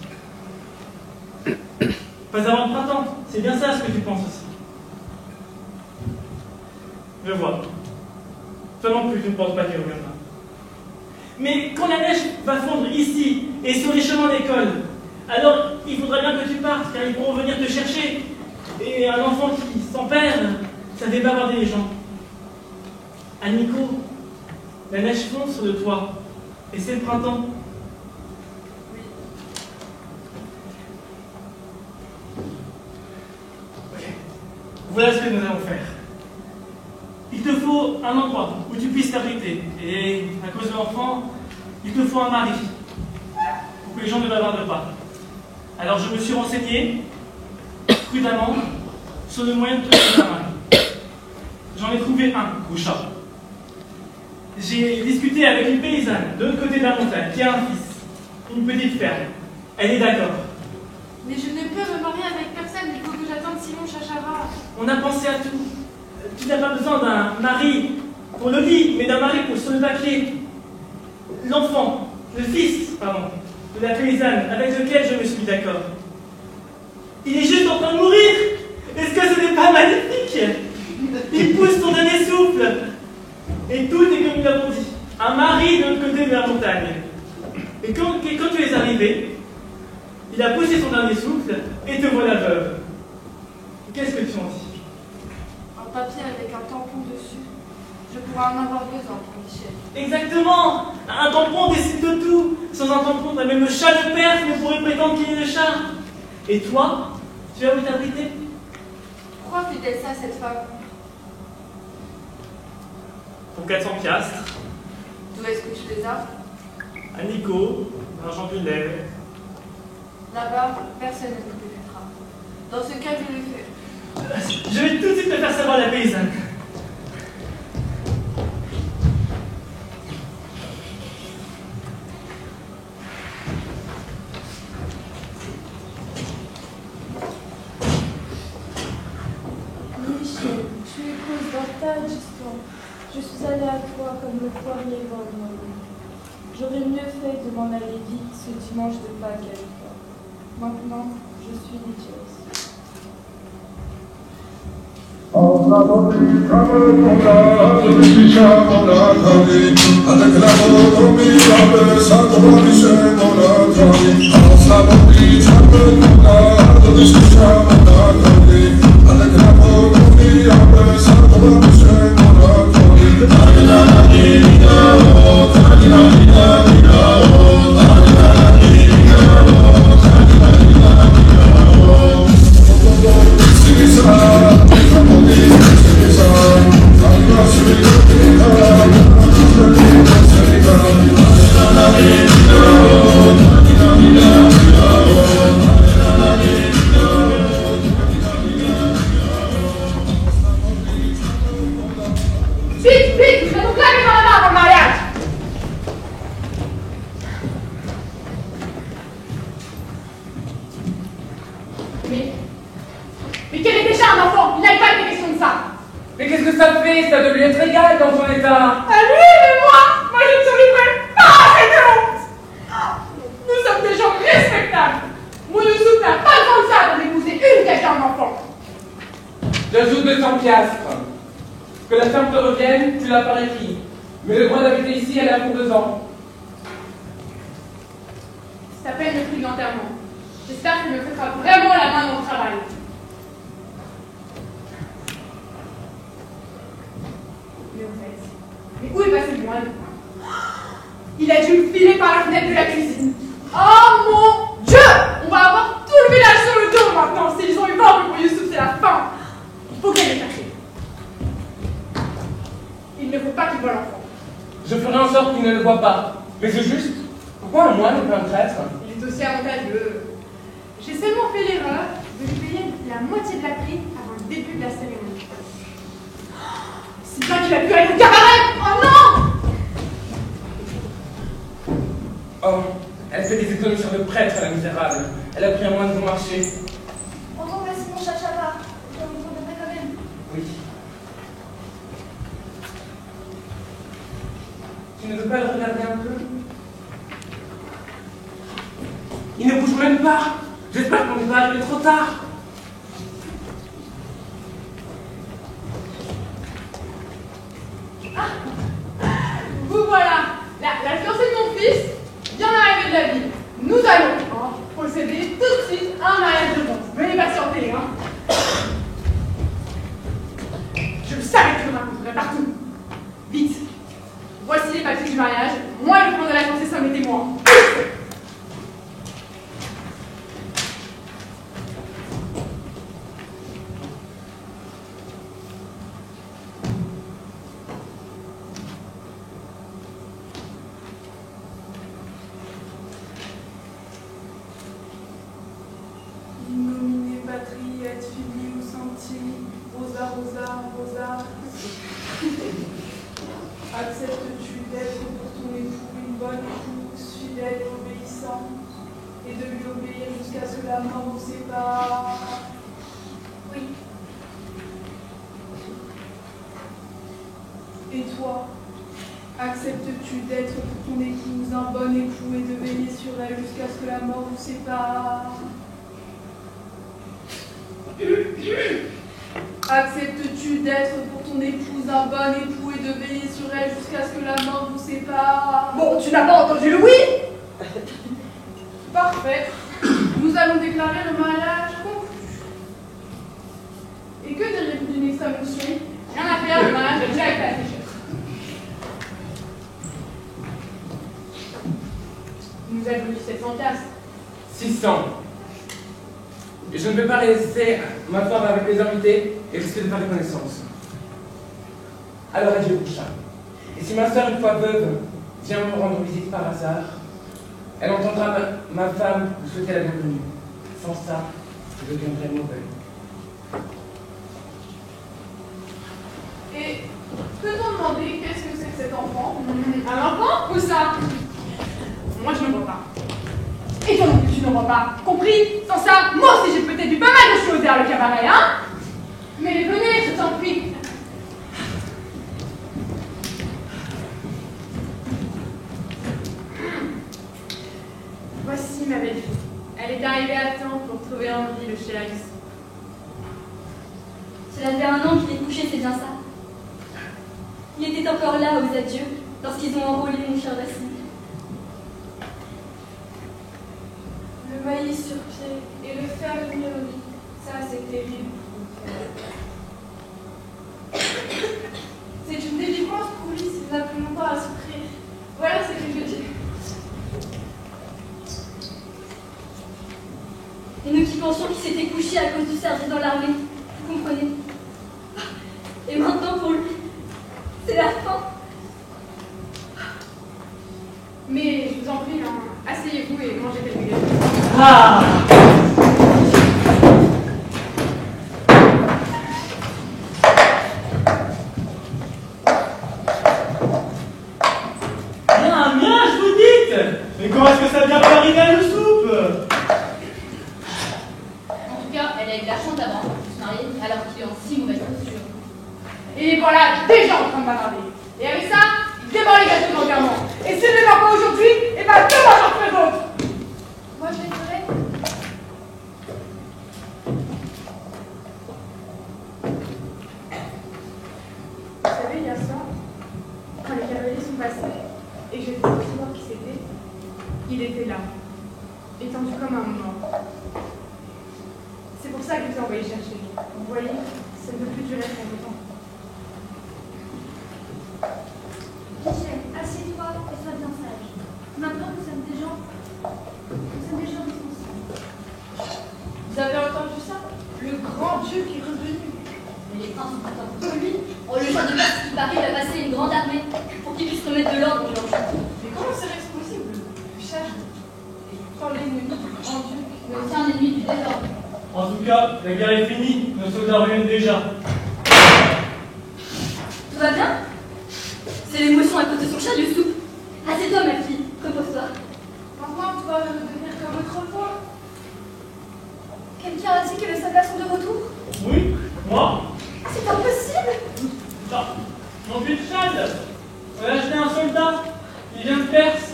Pas avant le printemps, c'est bien ça ce que tu penses aussi. Je vois. Toi non plus, tu ne penses pas qu'il reviendra. Mais quand la neige va fondre ici et sur les chemins d'école, alors il faudra bien que tu partes, car ils pourront venir te chercher. Et un enfant qui, sans père, ça fait bavarder les gens. À Nico, la neige fond sur le toit, et c'est le printemps. Oui. Ok. Voilà ce que nous allons faire. Il te faut un endroit où tu puisses t'abriter. Et à cause de l'enfant, il te faut un mari. Pour que les gens ne bavardent pas. Alors je me suis renseigné, prudemment, sur le moyen de trouver un mari. J'en ai trouvé un, Gouchard. J'ai discuté avec une paysanne de l'autre côté de la montagne, qui a un fils, une petite ferme. Elle est d'accord. Mais je ne peux me marier avec personne, il faut que j'attende Simon Chachara. On a pensé à tout. Tu n'as pas besoin d'un mari pour le lit, mais d'un mari pour sur le papier. L'enfant, le fils, pardon, de la paysanne avec lequel je me suis mis d'accord. Il est juste en train de mourir. Est-ce que ce n'est pas magnifique? Il pousse son dernier souffle. Et tout est comme nous l'avons dit. Un mari de l'autre côté de la montagne. Et quand tu es arrivé, il a poussé son dernier souffle et te voilà veuve. Qu'est-ce que tu en dis? Un papier avec un tampon dessus. Je pourrais en avoir besoin pour Michel. Exactement. Un tampon décide de tout. Sans un tampon, même le chat de Perse ne pourrait prétendre qu'il est le chat. Et toi, tu as où t'abriter? Pourquoi fait-elle ça, cette femme? Pour 400 piastres. D'où est-ce que tu les as? À Nico, l'argent du lait. Là-bas, personne ne nous pénétrera. Dans ce cas, je le fais. Je vais tout de suite te faire savoir la paysanne. à toi comme le poirier vole mon lit. J'aurais mieux fait de m'en aller vite ce dimanche de Pâques avec toi. Maintenant, je suis religieuse. Mais quel est déjà un enfant? Il n'a pas été question de ça. Mais qu'est-ce que ça fait? Ça doit lui être égal dans son état. À lui, mais moi je ne survivrai pas à cette honte. Nous sommes des gens respectables. Mon Youssouf n'a pas le droit de ça d'épouser une qui a un enfant. J'ajoute 200 piastres. Que la ferme te revienne, tu l'as par écrit. Mais le droit d'habiter ici, elle a pour 2 ans. Ça s'appelle le prix de l'enterrement. J'espère qu'il me fera vraiment la main dans le travail. Mais au fait, mais où est passé le moine? Il a dû me filer par la fenêtre de la cuisine. Oh mon Dieu! On va avoir tout le village sur le dos maintenant. S'ils ont eu peur que pour Youssouf, c'est la fin. Il faut qu'elle le cherche. Il ne faut pas qu'il voit l'enfant. Je ferai en sorte qu'il ne le voit pas. Mais c'est juste, pourquoi un moine et pas un prêtre? Il est aussi avantageux. J'ai seulement fait l'erreur de lui payer la moitié de la prix avant le début de la cérémonie. C'est bien qu'il a pu aller au cabaret! Oh non! Oh, elle fait des économies sur le prêtre, la misérable. Elle a pris un moine pour marcher. On remplace mon chachava. On me prendrait quand même. Oui. Tu ne veux pas le regarder un peu? Il ne bouge même pas. J'espère qu'on n'est pas arrivé trop tard. Vous voilà, la fiancée de mon fils vient d'arriver de la ville. Nous allons procéder tout de suite à un mariage de danse. Veuillez patienter, hein. Je le savais que je me raconterais partout. Vite. Voici les papiers du mariage. Moi, le prendre de la fiancée, ça m'était moi. Innomine patrie et fili santi, rosa, rosa, rosa. Acceptes-tu d'être pour ton époux une bonne épouse, fidèle et obéissante, et de lui obéir jusqu'à ce que la mort vous sépare? Oui. Et toi, acceptes-tu d'être pour ton épouse un bon époux et de veiller sur elle jusqu'à ce que la mort vous sépare? Acceptes-tu d'être pour ton épouse un bon époux et de veiller sur elle jusqu'à ce que la mort vous sépare? Bon, tu n'as pas entendu le oui? Parfait. Nous allons déclarer le mariage conclu. Et que diriez-vous d'une exclamation? Rien à faire, le mariage est déjà éclaté. Il nous a voulu 700 piastres. 600. Et je ne vais pas laisser ma femme avec les invités et risquer de faire des connaissances. Alors adieu, Bouchard. Et si ma soeur, une fois veuve, vient me rendre visite par hasard, elle entendra ma femme vous souhaiter la bienvenue. Sans ça, je deviendrai mauvais. Et peut-on demander qu'est-ce que c'est que cet enfant? Un enfant? Où ça? Moi, je ne vois pas. Et toi non plus, tu ne vois pas. Compris? Sans ça, moi aussi, j'ai peut-être vu pas mal de choses derrière le cabaret, hein? Mais venez, je t'en prie. Voici ma belle-fille. Elle est arrivée à temps pour trouver en vie le shérif. Cela fait 1 an qu'il est couché, c'est bien ça. Il était encore là aux adieux lorsqu'ils ont enrôlé mon cher Racine. Le maïs sur pied et le fer mis au lit, ça c'est terrible. C'est une délivrance pour lui s'il n'a plus longtemps à souffrir. Voilà ce que je dis. Et nous qui pensions qu'il s'était couché à cause du service dans l'armée, vous comprenez? Et maintenant pour lui, c'est la fin. Mais je vous en prie, hein, asseyez-vous et mangez quelques gâteaux. Ah! Bien, je vous dis! Mais comment est-ce que ça vient pas arriver à la soupe? En tout cas, elle a eu de la chance avant de se marier alors qu'il est en si mauvaise posture. Et voilà, déjà en train de bavarder. Et avec ça, il démarre les gâteaux d'enterrement. Et s'il ne les fait pas aujourd'hui, et ben demain j'en ferai d'autres. Moi, je les ferai. Vous savez, hier soir, quand les cavaliers sont passés, et que j'ai pu voir qui c'était, il était là, étendu comme un mort. C'est pour ça que je vous ai envoyé chercher. Vous voyez, ça ne peut plus durer très longtemps. Michel, assieds-toi et sois bien sage. Maintenant, nous sommes des gens responsables. Vous avez entendu ça? Le grand Dieu qui est revenu. Mais les princes sont pourtant contre lui. On lui chante de faire ce qui paraît, il a passé une grande armée pour qu'il puisse remettre de l'ordre dans leur Mais comment serait-ce possible? Le chef est pourtant l'ennemi du grand Dieu. mais aussi un ennemi du désordre. En tout cas, la guerre est finie, nos soldats reviennent déjà. Tout va bien? C'est l'émotion à cause de son chat du soupe. Assieds-toi, ma fille, repose-toi. Maintenant, tu vas redevenir comme autrefois. Quelqu'un a dit que les soldats sont de retour? Oui, moi? C'est impossible! Non, mon fils Chad, on a acheté un soldat, il vient de Perse.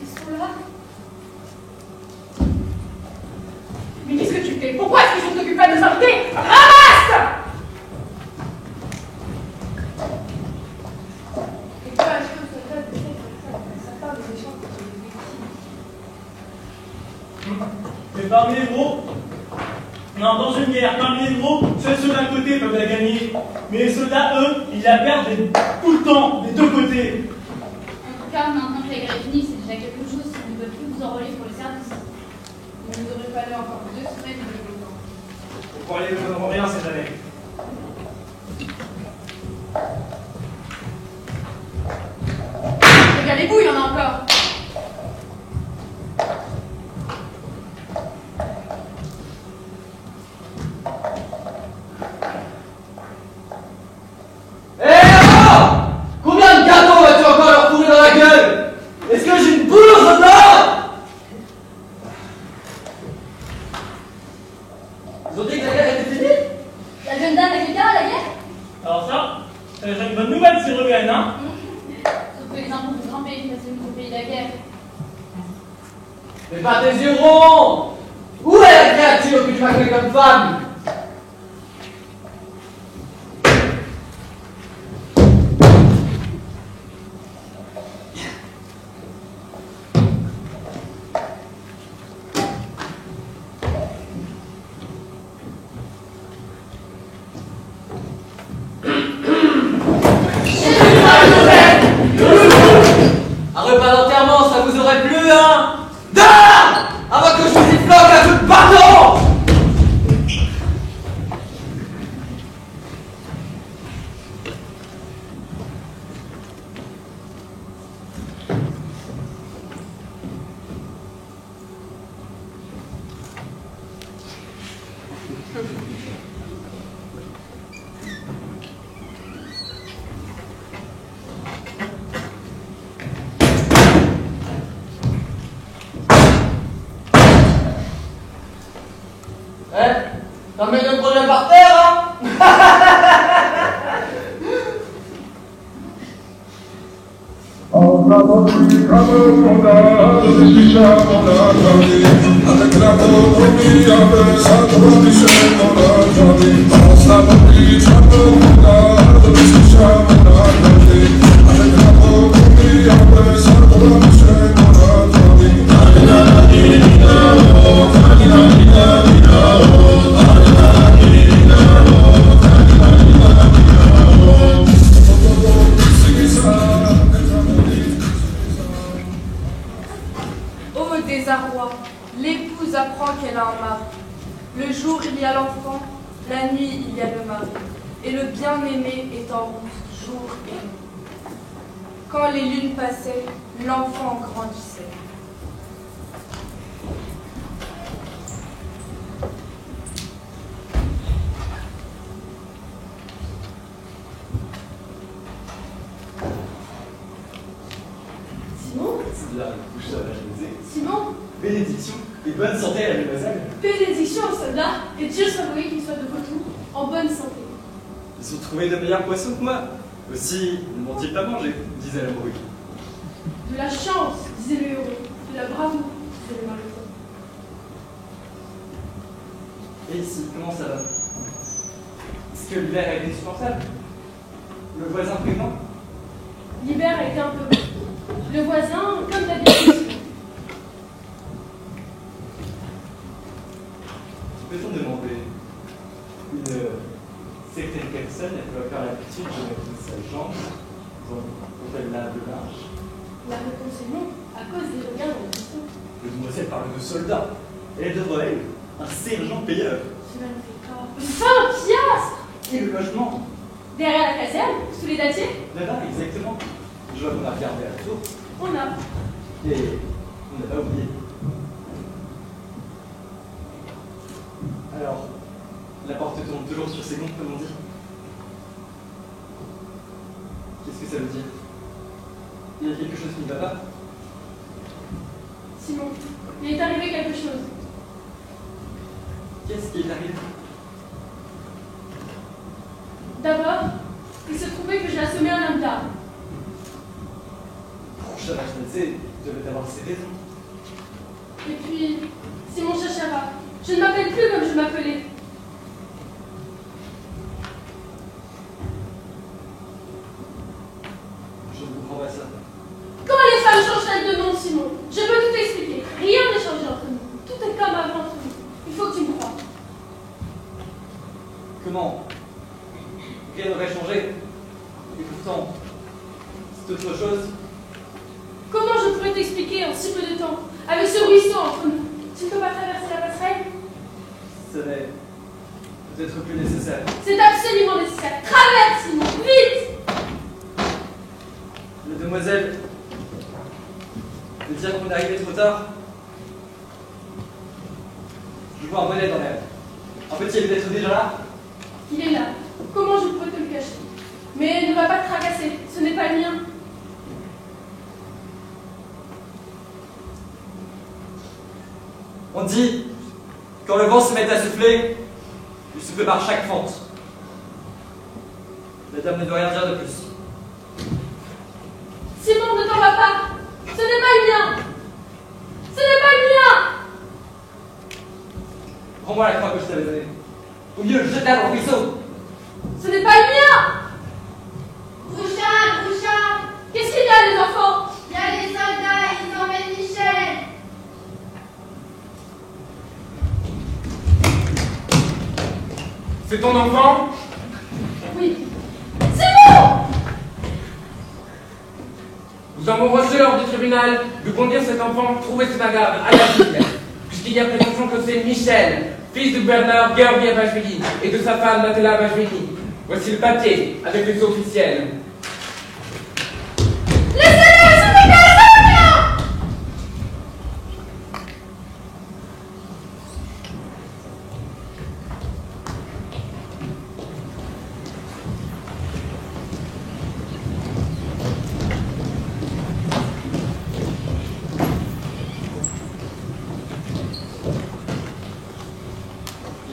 Ils sont là. Mais qu'est-ce que tu fais? Pourquoi est-ce qu'ils ne s'occupent pas de nos invités? Ramasse! Et toi, est-ce que le soldat de ça part des échanges contre les victimes? Mais parmi les gros, non, dans une guerre, parmi les gros, seuls ceux d'un côté peuvent la gagner. Mais les soldats, eux, ils la perdent tout le temps, des deux côtés. En tout cas, maintenant que la guerre est finie, c'est déjà quelque chose si vous ne pouvez plus vous enrôler pour le service. Il nous aurait fallu encore 2 semaines de longtemps. Vous croyez que nous n'aurons rien cette année? Regardez-vous, il y en a encore. Eh alors! Combien de gâteaux vas-tu encore leur pourrir dans la gueule? Est-ce que j'ai une boule aux soldats? Ils ont dit que la guerre était finie? La jeune dame est quelqu'un à la guerre? Alors ça serait une bonne nouvelle s'ils reviennent, hein? Sauf que les impôts du grand pays facilitent au pays de la guerre. Mais pas tes yeux ronds! Où est la créature que tu m'as créée comme femme? Un repas d'enterrement, ça vous aurait plu, hein? Dehors! Avant que je vous y floque à coups de bâton! T'as mis le projet par terre, hein? Au désarroi, l'épouse apprend qu'elle a un mari. Le jour, il y a l'enfant, la nuit, il y a le mari. Et le bien-aimé est en route, jour et nuit. Quand les lunes passaient, l'enfant grandissait. Simon? C'est de la couche sauvage, je disais. Simon? Bénédiction et bonne santé à la demoiselle. Bénédiction au soldat, et Dieu savoué qu'il soit de retour en bonne santé. Ils ont trouvé de meilleurs poissons que moi. Aussi, ne m'ont-ils pas mangé, disait la morue. De la chance, disait le héros. De la bravoure, disait le malheureux. Et ici, comment ça va? Est-ce que l'hiver est indispensable? Le voisin prévenant? L'hiver a été un peu long. Le voisin, comme d'habitude. Peut-on demander une certaine personne elle doit faire l'habitude de mettre sa jambe quand elle lave le linge? La réponse est non, à cause des regards dans le piston. La demoiselle parle de soldat. Et elle devrait elle, un sergent payeur. Cela ne fait pas. 20 piastres! Et le logement? Derrière la caserne, sous les dattiers? Là-bas, exactement. Je vois qu'on a regardé à la tour. On a. Et on n'a pas oublié. Alors, la porte tourne toujours sur ses gonds, comme on dit. Qu'est-ce que ça veut dire? Il y a quelque chose qui ne va pas? Simon, il est arrivé quelque chose. Qu'est-ce qui est arrivé? D'abord, il se trouvait que j'ai assommé un homme d'armes. Chavachnadze devait avoir ses raisons. Et puis, Simon Chachara, je ne m'appelle plus comme je m'appelais. Je ne comprends pas ça. Comment les femmes changent-elles de nom, Simon? Je peux tout expliquer. Rien n'est changé entre nous. Tout est comme avant entre nous. Il faut que tu me crois. Comment? Rien n'aurait changé. Et pourtant, c'est autre chose. Comment je pourrais t'expliquer en si peu de temps, avec ce ruisseau entre nous? Tu ne peux pas traverser la passerelle? Ce n'est peut-être plus nécessaire. C'est absolument nécessaire. Traverse, Simon, vite! La demoiselle veut dire qu'on est arrivé trop tard. Je vois un bonnet dans l'air. Un petit est peut-être déjà là? Il est là. Comment je pourrais te le cacher? Mais ne va pas te tracasser. Ce n'est pas le mien. On dit, quand le vent se met à souffler, il souffle par chaque fente. La dame ne doit rien dire de plus. Simon, ne t'en va pas. Ce n'est pas le mien. Ce n'est pas le mien. Rends-moi la croix que je t'avais donnée. Ou mieux, jette-la dans le ruisseau. Ce n'est pas le mien. Rouchard, Rouchard, Qu'est-ce qu'il y a, les enfants? il y a des soldats, ils emmènent Michel. C'est ton enfant? Oui. Simon! Nous avons reçu l'ordre du tribunal de conduire cet enfant trouvé sous la garde à la ville, puisqu'il y a prétention que c'est Michel, fils du gouverneur Georgi Abashvili et de sa femme Nathalie Abashvili. Voici le papier avec les officiels. Laissez-les, ce n'est qu'un soldat!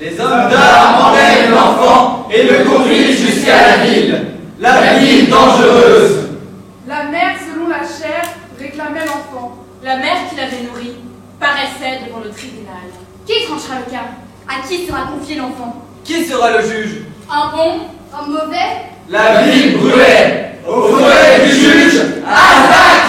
Les hommes d'armes emmènent l'enfant et le conduisent jusqu'à la ville dangereuse. La mère, selon la chair, comparaissait devant le tribunal. Qui tranchera le cas? À qui sera confié l'enfant? Qui sera le juge? Un bon? Un mauvais? La ville brûlait. Au fauteuil du juge, Isaac!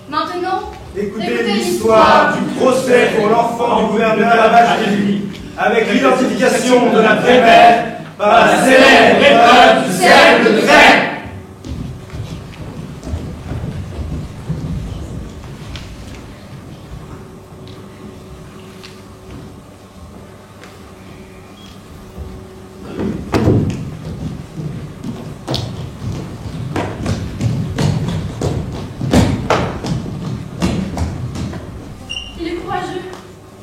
Maintenant, Écoutez l'histoire du procès pour l'enfant du gouverneur Abajili, avec l'identification de la prémère par la célèbre épreuve du cercle de fer. Il est courageux.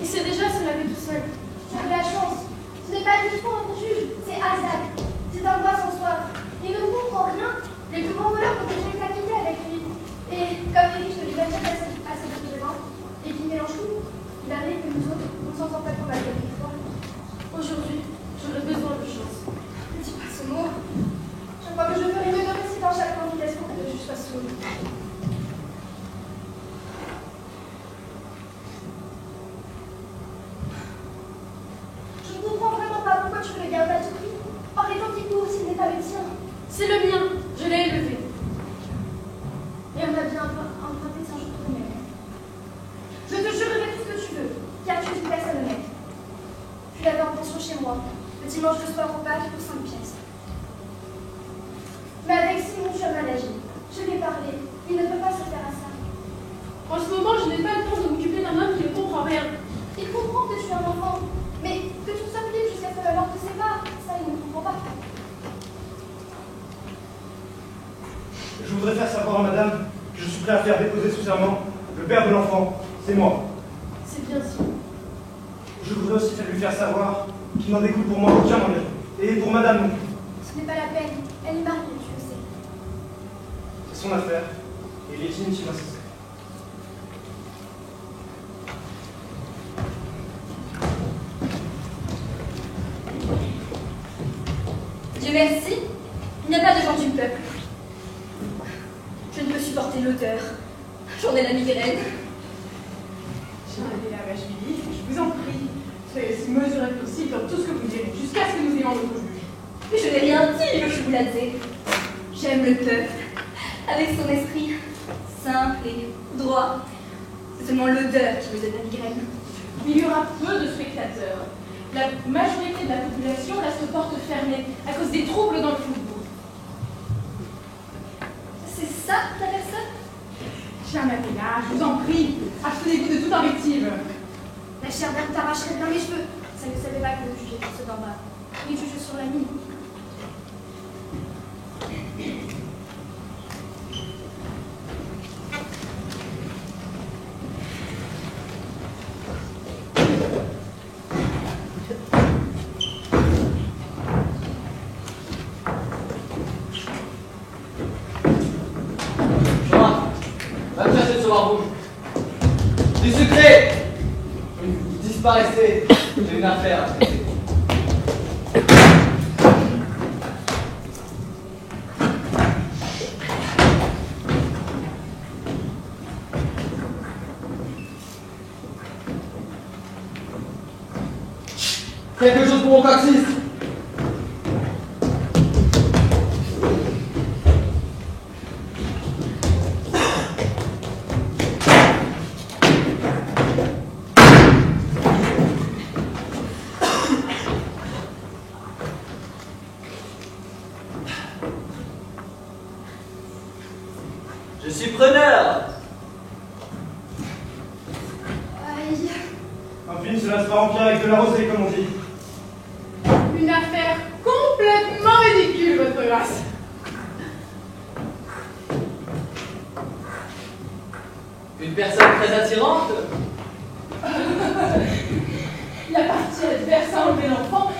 Il sait déjà se laver tout seul. J'ai de la chance. Ce n'est pas juste pour notre juge, c'est Isaac. C'est un bois sans soif. Il ne comprend rien. Les plus grands voleurs ont déjà été acquittés avec lui. Et comme les riches ne lui donnent pas assez de vin et qu'il mélange tout, il arrive que nous autres, on s'en sort pas trop mal quelquefois. Aujourd'hui, j'aurais besoin de chance. Ne dis pas ce mot. Je crois que je ferai mieux de rester dans chaque vitesse pour que le juge soit sourd. Je ne comprends vraiment pas pourquoi tu veux le garder à tout prix. Or, les temps qui courent, s'il n'est pas le tien. C'est le mien. Je l'ai élevé. Et on a bien emprunté sans je trouve mes mains. Je te jurerai tout ce que tu veux, car tu es une personne honnête. Tu l'avais en pension chez moi, le dimanche de soir au Pâques pour 5 pièces. Mais avec Simon, tu as mal agi. Je lui ai parlé. Il ne peut pas se faire à ça. En ce moment, je n'ai pas le temps de m'occuper d'un homme qui ne comprend rien. Il comprend que tu es un enfant, mais que tout ça libre jusqu'à ce que la mort te sépare, ça il ne comprend pas. Je voudrais faire savoir à madame que je suis prêt à faire déposer sous serment le père de l'enfant, c'est moi. C'est bien sûr. Je voudrais aussi lui faire savoir qu'il n'en découle pour moi aucun engagement. Et pour madame non plus. Ce n'est pas la peine. Elle est mariée, tu le sais. C'est son affaire. Et il est inutile d'insister. Dieu merci, il n'y a pas de gens du peuple. Je ne peux supporter l'odeur. J'en ai la migraine. Madame Abajili, je vous en prie, soyez aussi mesuré que possible dans tout ce que vous direz, jusqu'à ce que nous ayons notre juge. Mais je n'ai rien dit, le Choubouladze. J'aime le peuple, avec son esprit simple et droit. C'est seulement l'odeur qui me donne la migraine. Il y aura peu de spectateurs. La majorité de la population reste aux portes fermées à cause des troubles dans le faubourg. C'est ça, ta personne? Chère Mathilda, je vous en prie, abstenez-vous de toute invective. La chère dame t'arracherait bien les cheveux. Ça ne savait pas que le juge était d'en bas. Il juge sur la mine. Va me chercher le soir rouge. Du secret! Vous disparaissez. J'ai une affaire à traiter. Quelque chose pour mon coccyx. Je suis preneur. Aïe. Un Enfin, cela sera rempli avec de la rosée, comme on dit. Une affaire complètement ridicule, votre grâce. Une personne très attirante. La partie adverse a enlevé l'enfant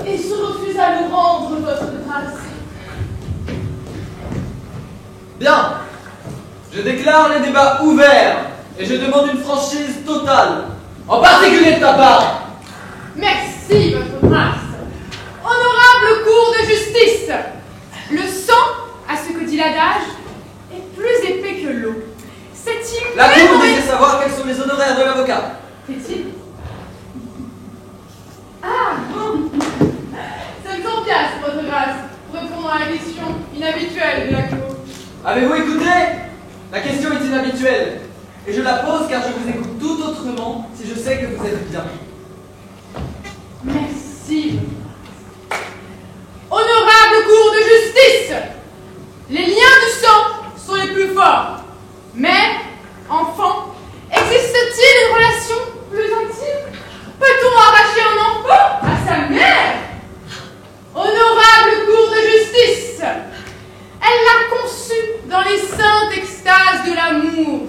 et se refuse à le rendre, votre grâce. Bien. Je déclare les débats ouverts et je demande une franchise totale, en particulier de ta part. Merci, votre grâce. Honorable cour de justice, le sang, à ce que dit l'adage, est plus épais que l'eau. Cette La cour immense... désire savoir quels sont les honoraires de l'avocat. Fait-il? Ah bon. 500 piastres, votre grâce, pour répondre à la question inhabituelle de la cour. Avez-vous écouté? La question est inhabituelle. Et je la pose car je vous écoute tout autrement si je sais que vous êtes bien. Merci. Honorable cour de justice, les liens du sang sont les plus forts. Mais, enfant, existe-t-il une relation plus intime? Peut-on arracher un enfant à sa mère? Honorable cour de justice, elle l'a conçu dans les saintes extases de l'amour,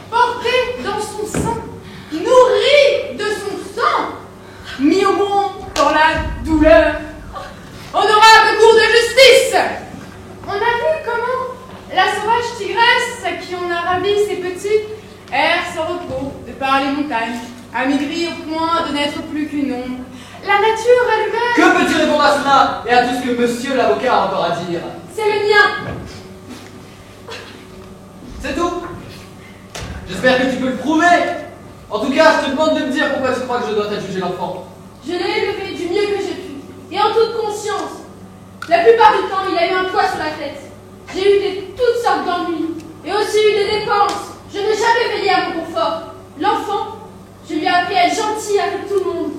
porté dans son sein, nourri de son sang, mis au monde dans la douleur. Honorable cour de justice, on a vu comment la sauvage tigresse à qui on a ravi ses petits erre sans repos de par les montagnes, amaigrie au point de n'être plus qu'une ombre. La nature elle-même... Que peux-tu répondre à cela et à tout ce que monsieur l'avocat a encore à dire? C'est le mien. C'est tout? J'espère que tu peux le prouver. En tout cas, je te demande de me dire pourquoi tu crois que je dois t'adjuger l'enfant. Je l'ai élevé du mieux que j'ai pu, et en toute conscience. La plupart du temps, il a eu un poids sur la tête. J'ai eu toutes sortes d'ennuis, et aussi eu des dépenses. Je n'ai jamais veillé à mon confort. L'enfant, je lui ai appris à être gentil avec tout le monde,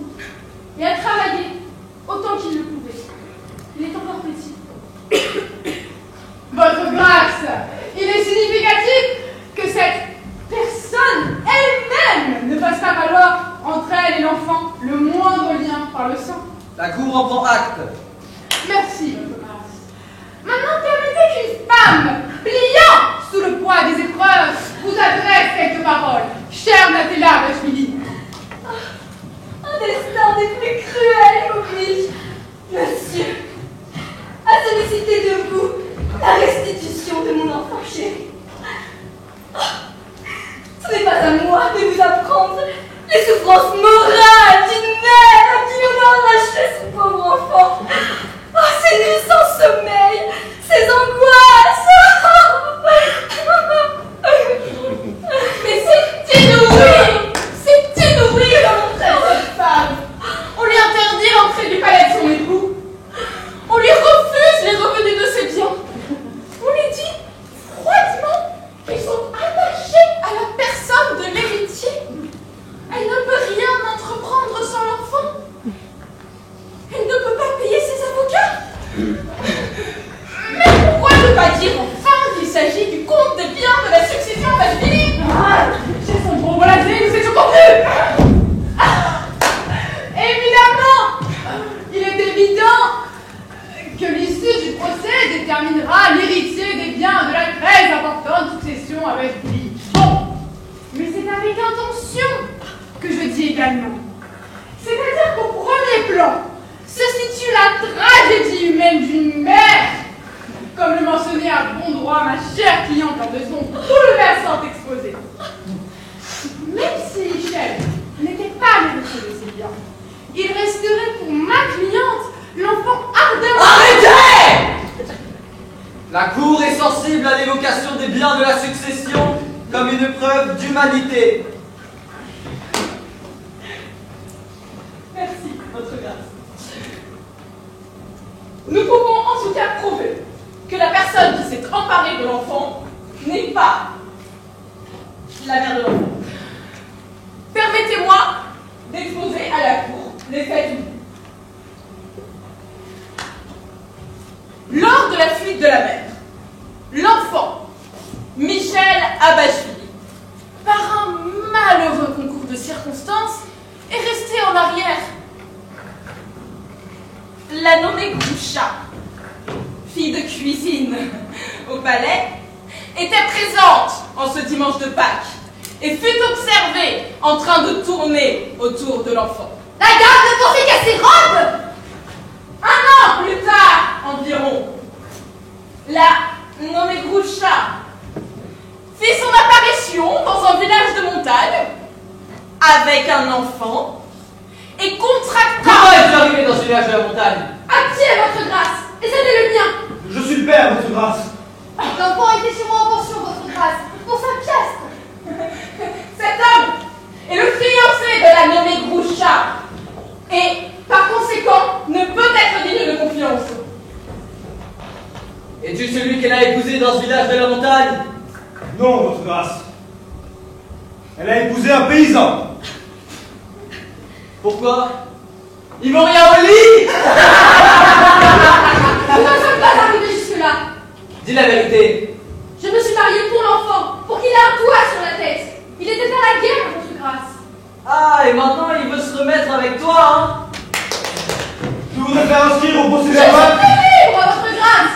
et à travailler autant qu'il le pouvait. Il est encore petit. Votre grâce, il est significatif que cette personne elle-même ne fasse pas valoir entre elle et l'enfant le moindre lien par le sang. La cour en prend acte. Merci, votre grâce. Maintenant, permettez qu'une femme, pliant sous le poids des épreuves, vous adresse quelques paroles. Chère Natella Bachvili. Un destin des plus cruels m'oblige, monsieur, à solliciter de vous la restitution de mon enfant chéri. Ce n'est pas à moi de vous apprendre les souffrances morales d'une mère à qui l'on a arraché son pauvre enfant. Oh, ces nuits sans sommeil, ces angoisses. Mais c'est inouï! C'est inouï comme traite cette femme! On lui interdit l'entrée du palais de son époux. On lui refuse les revenus de ses biens. On lui dit froidement qu'ils sont attachés à la personne de l'héritier. Elle ne peut rien entreprendre sans l'enfant. Elle ne peut pas payer ses avocats. Mais pourquoi ne pas dire enfin qu'il s'agit du compte des biens de la succession Bachvili? J'ai son gros blasé, nous étions convenus. Évidemment, il est évident que l'issue du procès déterminera l'héritier des biens de la très importante succession à Bachvili. Bon, mais c'est avec intention que je dis également. C'est-à-dire qu'au premier plan se situe la tragédie humaine d'une mère, comme le mentionnait à bon droit ma chère cliente lors de son bouleversant exposé. Même si Michel n'était pas l'héritier de ses biens, il resterait pour ma cliente l'enfant ardemment... Arrêtez! La cour est sensible à l'évocation des biens de la succession comme une preuve d'humanité. Merci, votre grâce. Nous pouvons en tout cas prouver que la personne qui s'est emparée de l'enfant n'est pas la mère de l'enfant. Permettez-moi d'exposer à la cour les faits du coup. Lors de la fuite de la mère, l'enfant, Michel Abachvili, par un malheureux concours de circonstances, est arrière. La nommée Groucha, fille de cuisine au palais, était présente en ce dimanche de Pâques et fut observée en train de tourner autour de l'enfant. La garde ne pensait qu'à ses robes! Un an plus tard environ, la nommée Groucha fit son apparition dans un village de montagne avec un enfant et contracta... Comment es-tu arrivé dans ce village de la montagne? À qui est votre grâce? Et c'était le mien! Je suis le père, votre grâce. L'enfant était sûrement en pension, votre grâce, pour 5 piastres. Cet homme est le fiancé de la nommée Groucha et, par conséquent, ne peut être digne de confiance. Es-tu celui qu'elle a épousé dans ce village de la montagne? Non, votre grâce. Elle a épousé un paysan. Pourquoi? Ils m'ont rien au lit. Nous ne sommes pas arrivés jusque-là. Dis la vérité. Je me suis mariée pour l'enfant, pour qu'il ait un toit sur la tête. Il était à la guerre, votre grâce. Ah, et maintenant il veut se remettre avec toi, hein? Tu voudrais faire inscrire au procès Je verbal? suis libre, votre grâce.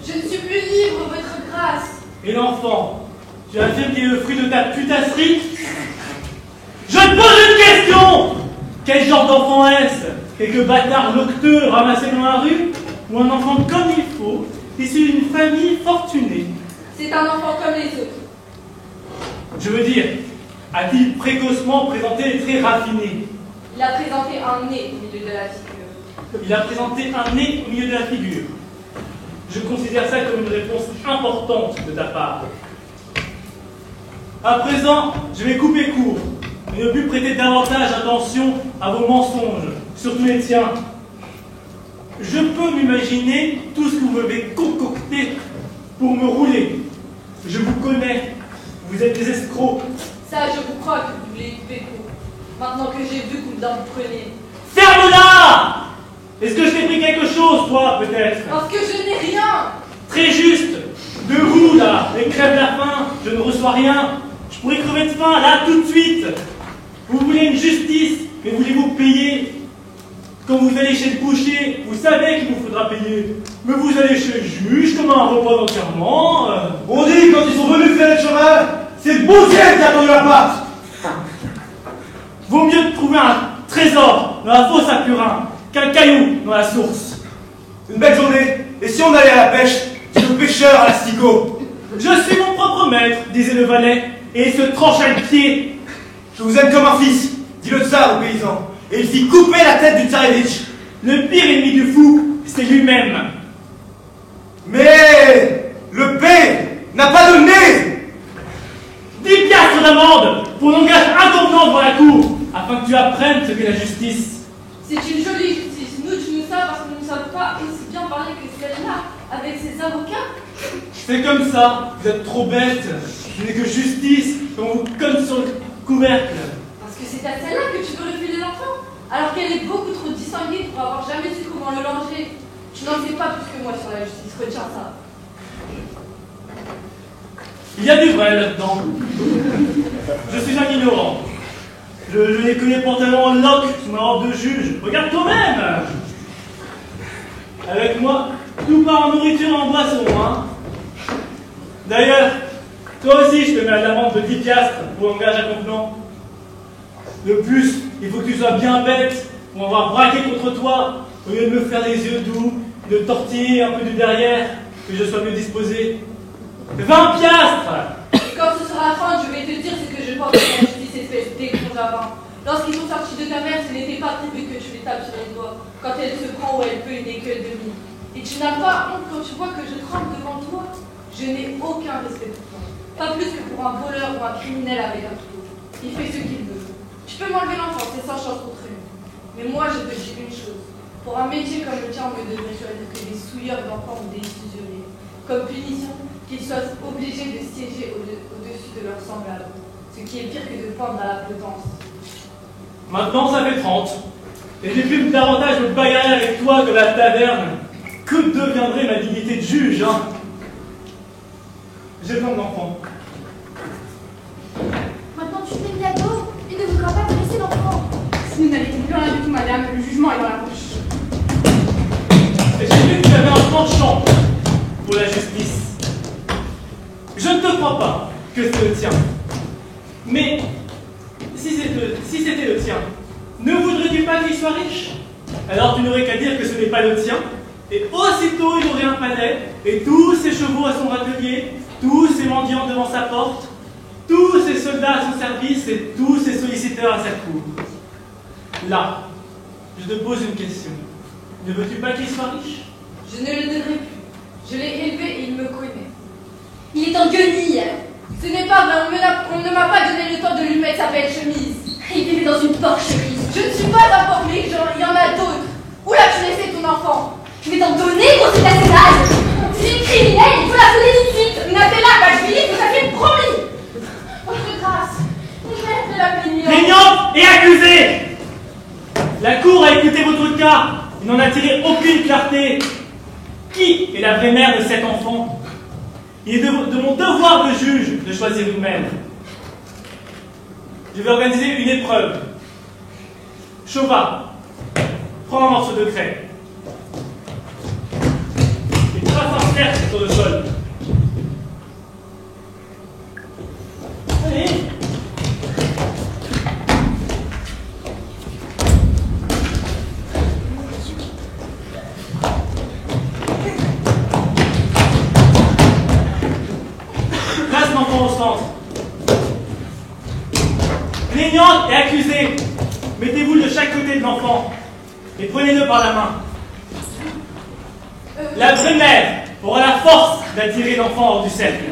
Je ne suis plus libre, votre grâce. Et l'enfant, tu affirmes qu'il est le fruit de ta putasserie? Je te pose une question! Quel genre d'enfant est-ce? Quelques bâtards locteux ramassés dans la rue? Ou un enfant comme il faut, issu d'une famille fortunée? C'est un enfant comme les autres. Je veux dire, a-t-il précocement présenté des traits raffinés? Il a présenté un nez au milieu de la figure. Il a présenté un nez au milieu de la figure. Je considère ça comme une réponse importante de ta part. À présent, je vais couper court et ne plus prêter davantage attention à vos mensonges, surtout les tiens. Je peux m'imaginer tout ce que vous m'avez concocté pour me rouler. Je vous connais, vous êtes des escrocs. Ça, je vous crois que vous voulez couper court. Maintenant que j'ai vu combien vous prenez. Ferme-la! Est-ce que je t'ai pris quelque chose, toi, peut-être? Parce que je n'ai rien. Très juste. De vous, là, les crèves la faim, je ne reçois rien. Je pourrais crever de faim, là, tout de suite. Vous voulez une justice, mais voulez-vous payer? Quand vous allez chez le boucher, vous savez qu'il vous faudra payer. Mais vous allez chez le juge, comme un repas d'enterrement. On dit, quand ils sont venus faire le chemin, c'est le boucher qui a tendu la patte. Vaut mieux trouver un trésor dans la fosse à purin qu'un caillou dans la source. Une belle journée. Et si on allait à la pêche, dit le pêcheur à l'asticot? Je suis mon propre maître, disait le valet, et il se trancha le pied. Je vous aime comme un fils, dit le tsar au paysan, et il fit couper la tête du tsarevitch. Le pire ennemi du fou, c'est lui-même. Mais le P n'a pas de nez. 10 piastres d'amende pour langage inconvenant devant la cour, afin que tu apprennes ce qu'est la justice. C'est une jolie justice. Nous, tu nous sais parce que nous ne savons pas aussi bien parler que celle-là, avec ses avocats. C'est comme ça, vous êtes trop bête. Je n'ai que justice, qu'on vous colle sur le couvercle. Parce que c'est à celle-là que tu veux refiler l'enfant, alors qu'elle est beaucoup trop distinguée pour avoir jamais su comment le langer. Tu n'en sais pas plus que moi sur la justice, retiens ça. Il y a du vrai là-dedans. Je suis un ignorant. Je n'ai que les pantalons en loques sous ma robe de juge. Regarde toi-même. Avec moi, tout part en nourriture et en boisson, hein. D'ailleurs, toi aussi, je te mets à l'amende de 10 piastres pour langage inconvenant. De plus, il faut que tu sois bien bête pour avoir braqué contre toi, au lieu de me faire les yeux doux, de tortiller un peu du derrière, que je sois mieux disposé. 20 piastres! Quand ce sera fin, je vais te dire ce que je pense de la justice, espèce d'écrasavant. Lorsqu'ils sont sortis de ta mère, ce n'était pas prévu que tu les tapes sur les doigts, quand elle se prend où elle peut une écuelle de mie. Et tu n'as pas honte quand tu vois que je tremble devant toi. Je n'ai aucun respect pour toi. Pas plus que pour un voleur ou un criminel avec un couteau. Il fait ce qu'il veut. Tu peux m'enlever l'enfant, c'est sans chance contre lui. Mais moi, je te dis une chose. Pour un métier comme le tien, on ne devrait choisir que des souilleurs d'enfants ou des usuriers. comme punition qu'ils soient obligés de siéger au-dessus de leurs semblables, ce qui est pire que de pendre à la potence. Maintenant, ça fait 30. Et j'ai pu davantage me bagarrer avec toi que la taverne. Que deviendrait ma dignité de juge, hein? J'ai besoin d'enfants. Maintenant, tu t'es mis à dos. Il ne voudra pas te laisser l'enfant. Si nous n'avons plus rien du tout, madame, le jugement est dans la bouche. Et j'ai vu que tu avais un penchant pour la justice. Je ne te crois pas que c'est le tien. Mais si c'était le tien, ne voudrais-tu pas qu'il soit riche? Alors tu n'aurais qu'à dire que ce n'est pas le tien, et aussitôt il aurait un palais, et tous ses chevaux à son râtelier, tous ses mendiants devant sa porte, tous ses soldats à son service, et tous ses solliciteurs à sa cour. Là, je te pose une question. Ne veux-tu pas qu'il soit riche? Je ne le donnerai plus. Je l'ai élevé et il me connaît. Il est en guenille. Ce n'est pas vrai, on ne m'a pas donné le temps de lui mettre sa belle chemise. Il vivait dans une porcherie. Je ne suis pas informée, il y en a d'autres. Où l'as-tu laissé ton enfant? Je vais t'en donner, gros, c'est assez naze. C'est une criminelle, il faut la sonner tout de suite. Natella, Bacheville, vous avez promis. Votre grâce, je vais être la plaignante. Plaignante et accusée! La cour a écouté votre cas. Il n'en a tiré aucune clarté. Qui est la vraie mère de cet enfant? Il est de mon devoir de juge de choisir une mère. Je vais organiser une épreuve. Chauvat, prends un morceau de craie. Et trace un cercle sur le sol. Allez. Place l'enfant au centre. Plaignante et accusée, mettez-vous de chaque côté de l'enfant et prenez-le par la main. La vraie mère aura la force d'attirer l'enfant hors du cercle.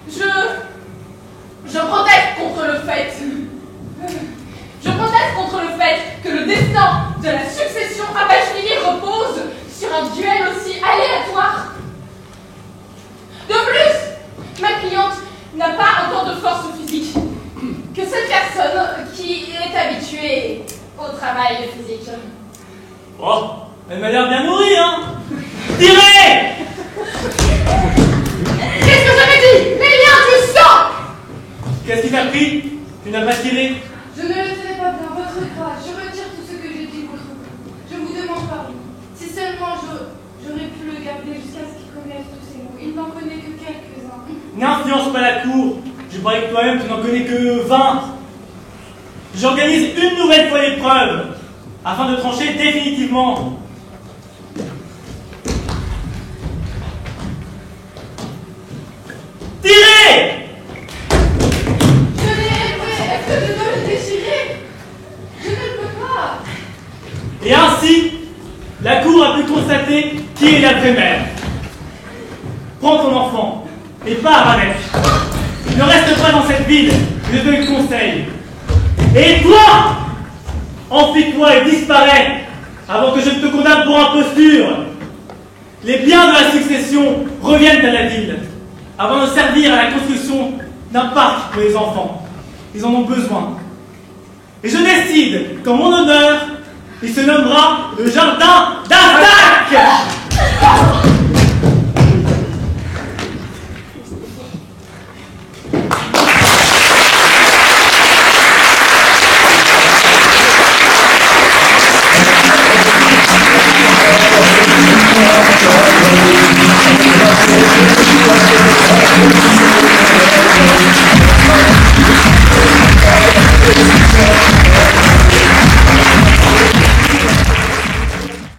Je proteste contre le fait. Je proteste contre le fait que le destin de la succession Abachvili repose sur un duel aussi aléatoire. De plus, ma cliente n'a pas autant de force physique que cette personne qui est habituée au travail physique. Oh, elle m'a l'air bien nourrie, hein? Tirez! Qu'est-ce que j'avais dit? Les liens du sang! Qu'est-ce qui t'a pris? Tu n'as pas tiré? Je ne le tenais pas bien, votre grâce. Je retire tout ce que j'ai dit contre vous. Je vous demande pardon. Si seulement j'aurais pu le garder jusqu'à ce qu'il connaisse tous ces mots. Il n'en connaît que quelques-uns. N'influence pas la cour. Je croyais que toi-même tu n'en connais que 20. J'organise une nouvelle fois l'épreuve afin de trancher définitivement. Tirez! Je l'ai élevé. Est-ce que je dois le déchirer? Je ne le peux pas. Et ainsi, la cour a pu constater qui est la vraie mère. Prends ton enfant et pars avec. Ne reste pas dans cette ville, je te le conseille. Et toi, enfuis-toi et disparais avant que je ne te condamne pour imposture. Les biens de la succession reviennent à la ville avant de servir à la construction d'un parc pour les enfants. Ils en ont besoin. Et je décide qu'en mon honneur, il se nommera le jardin d'Azak.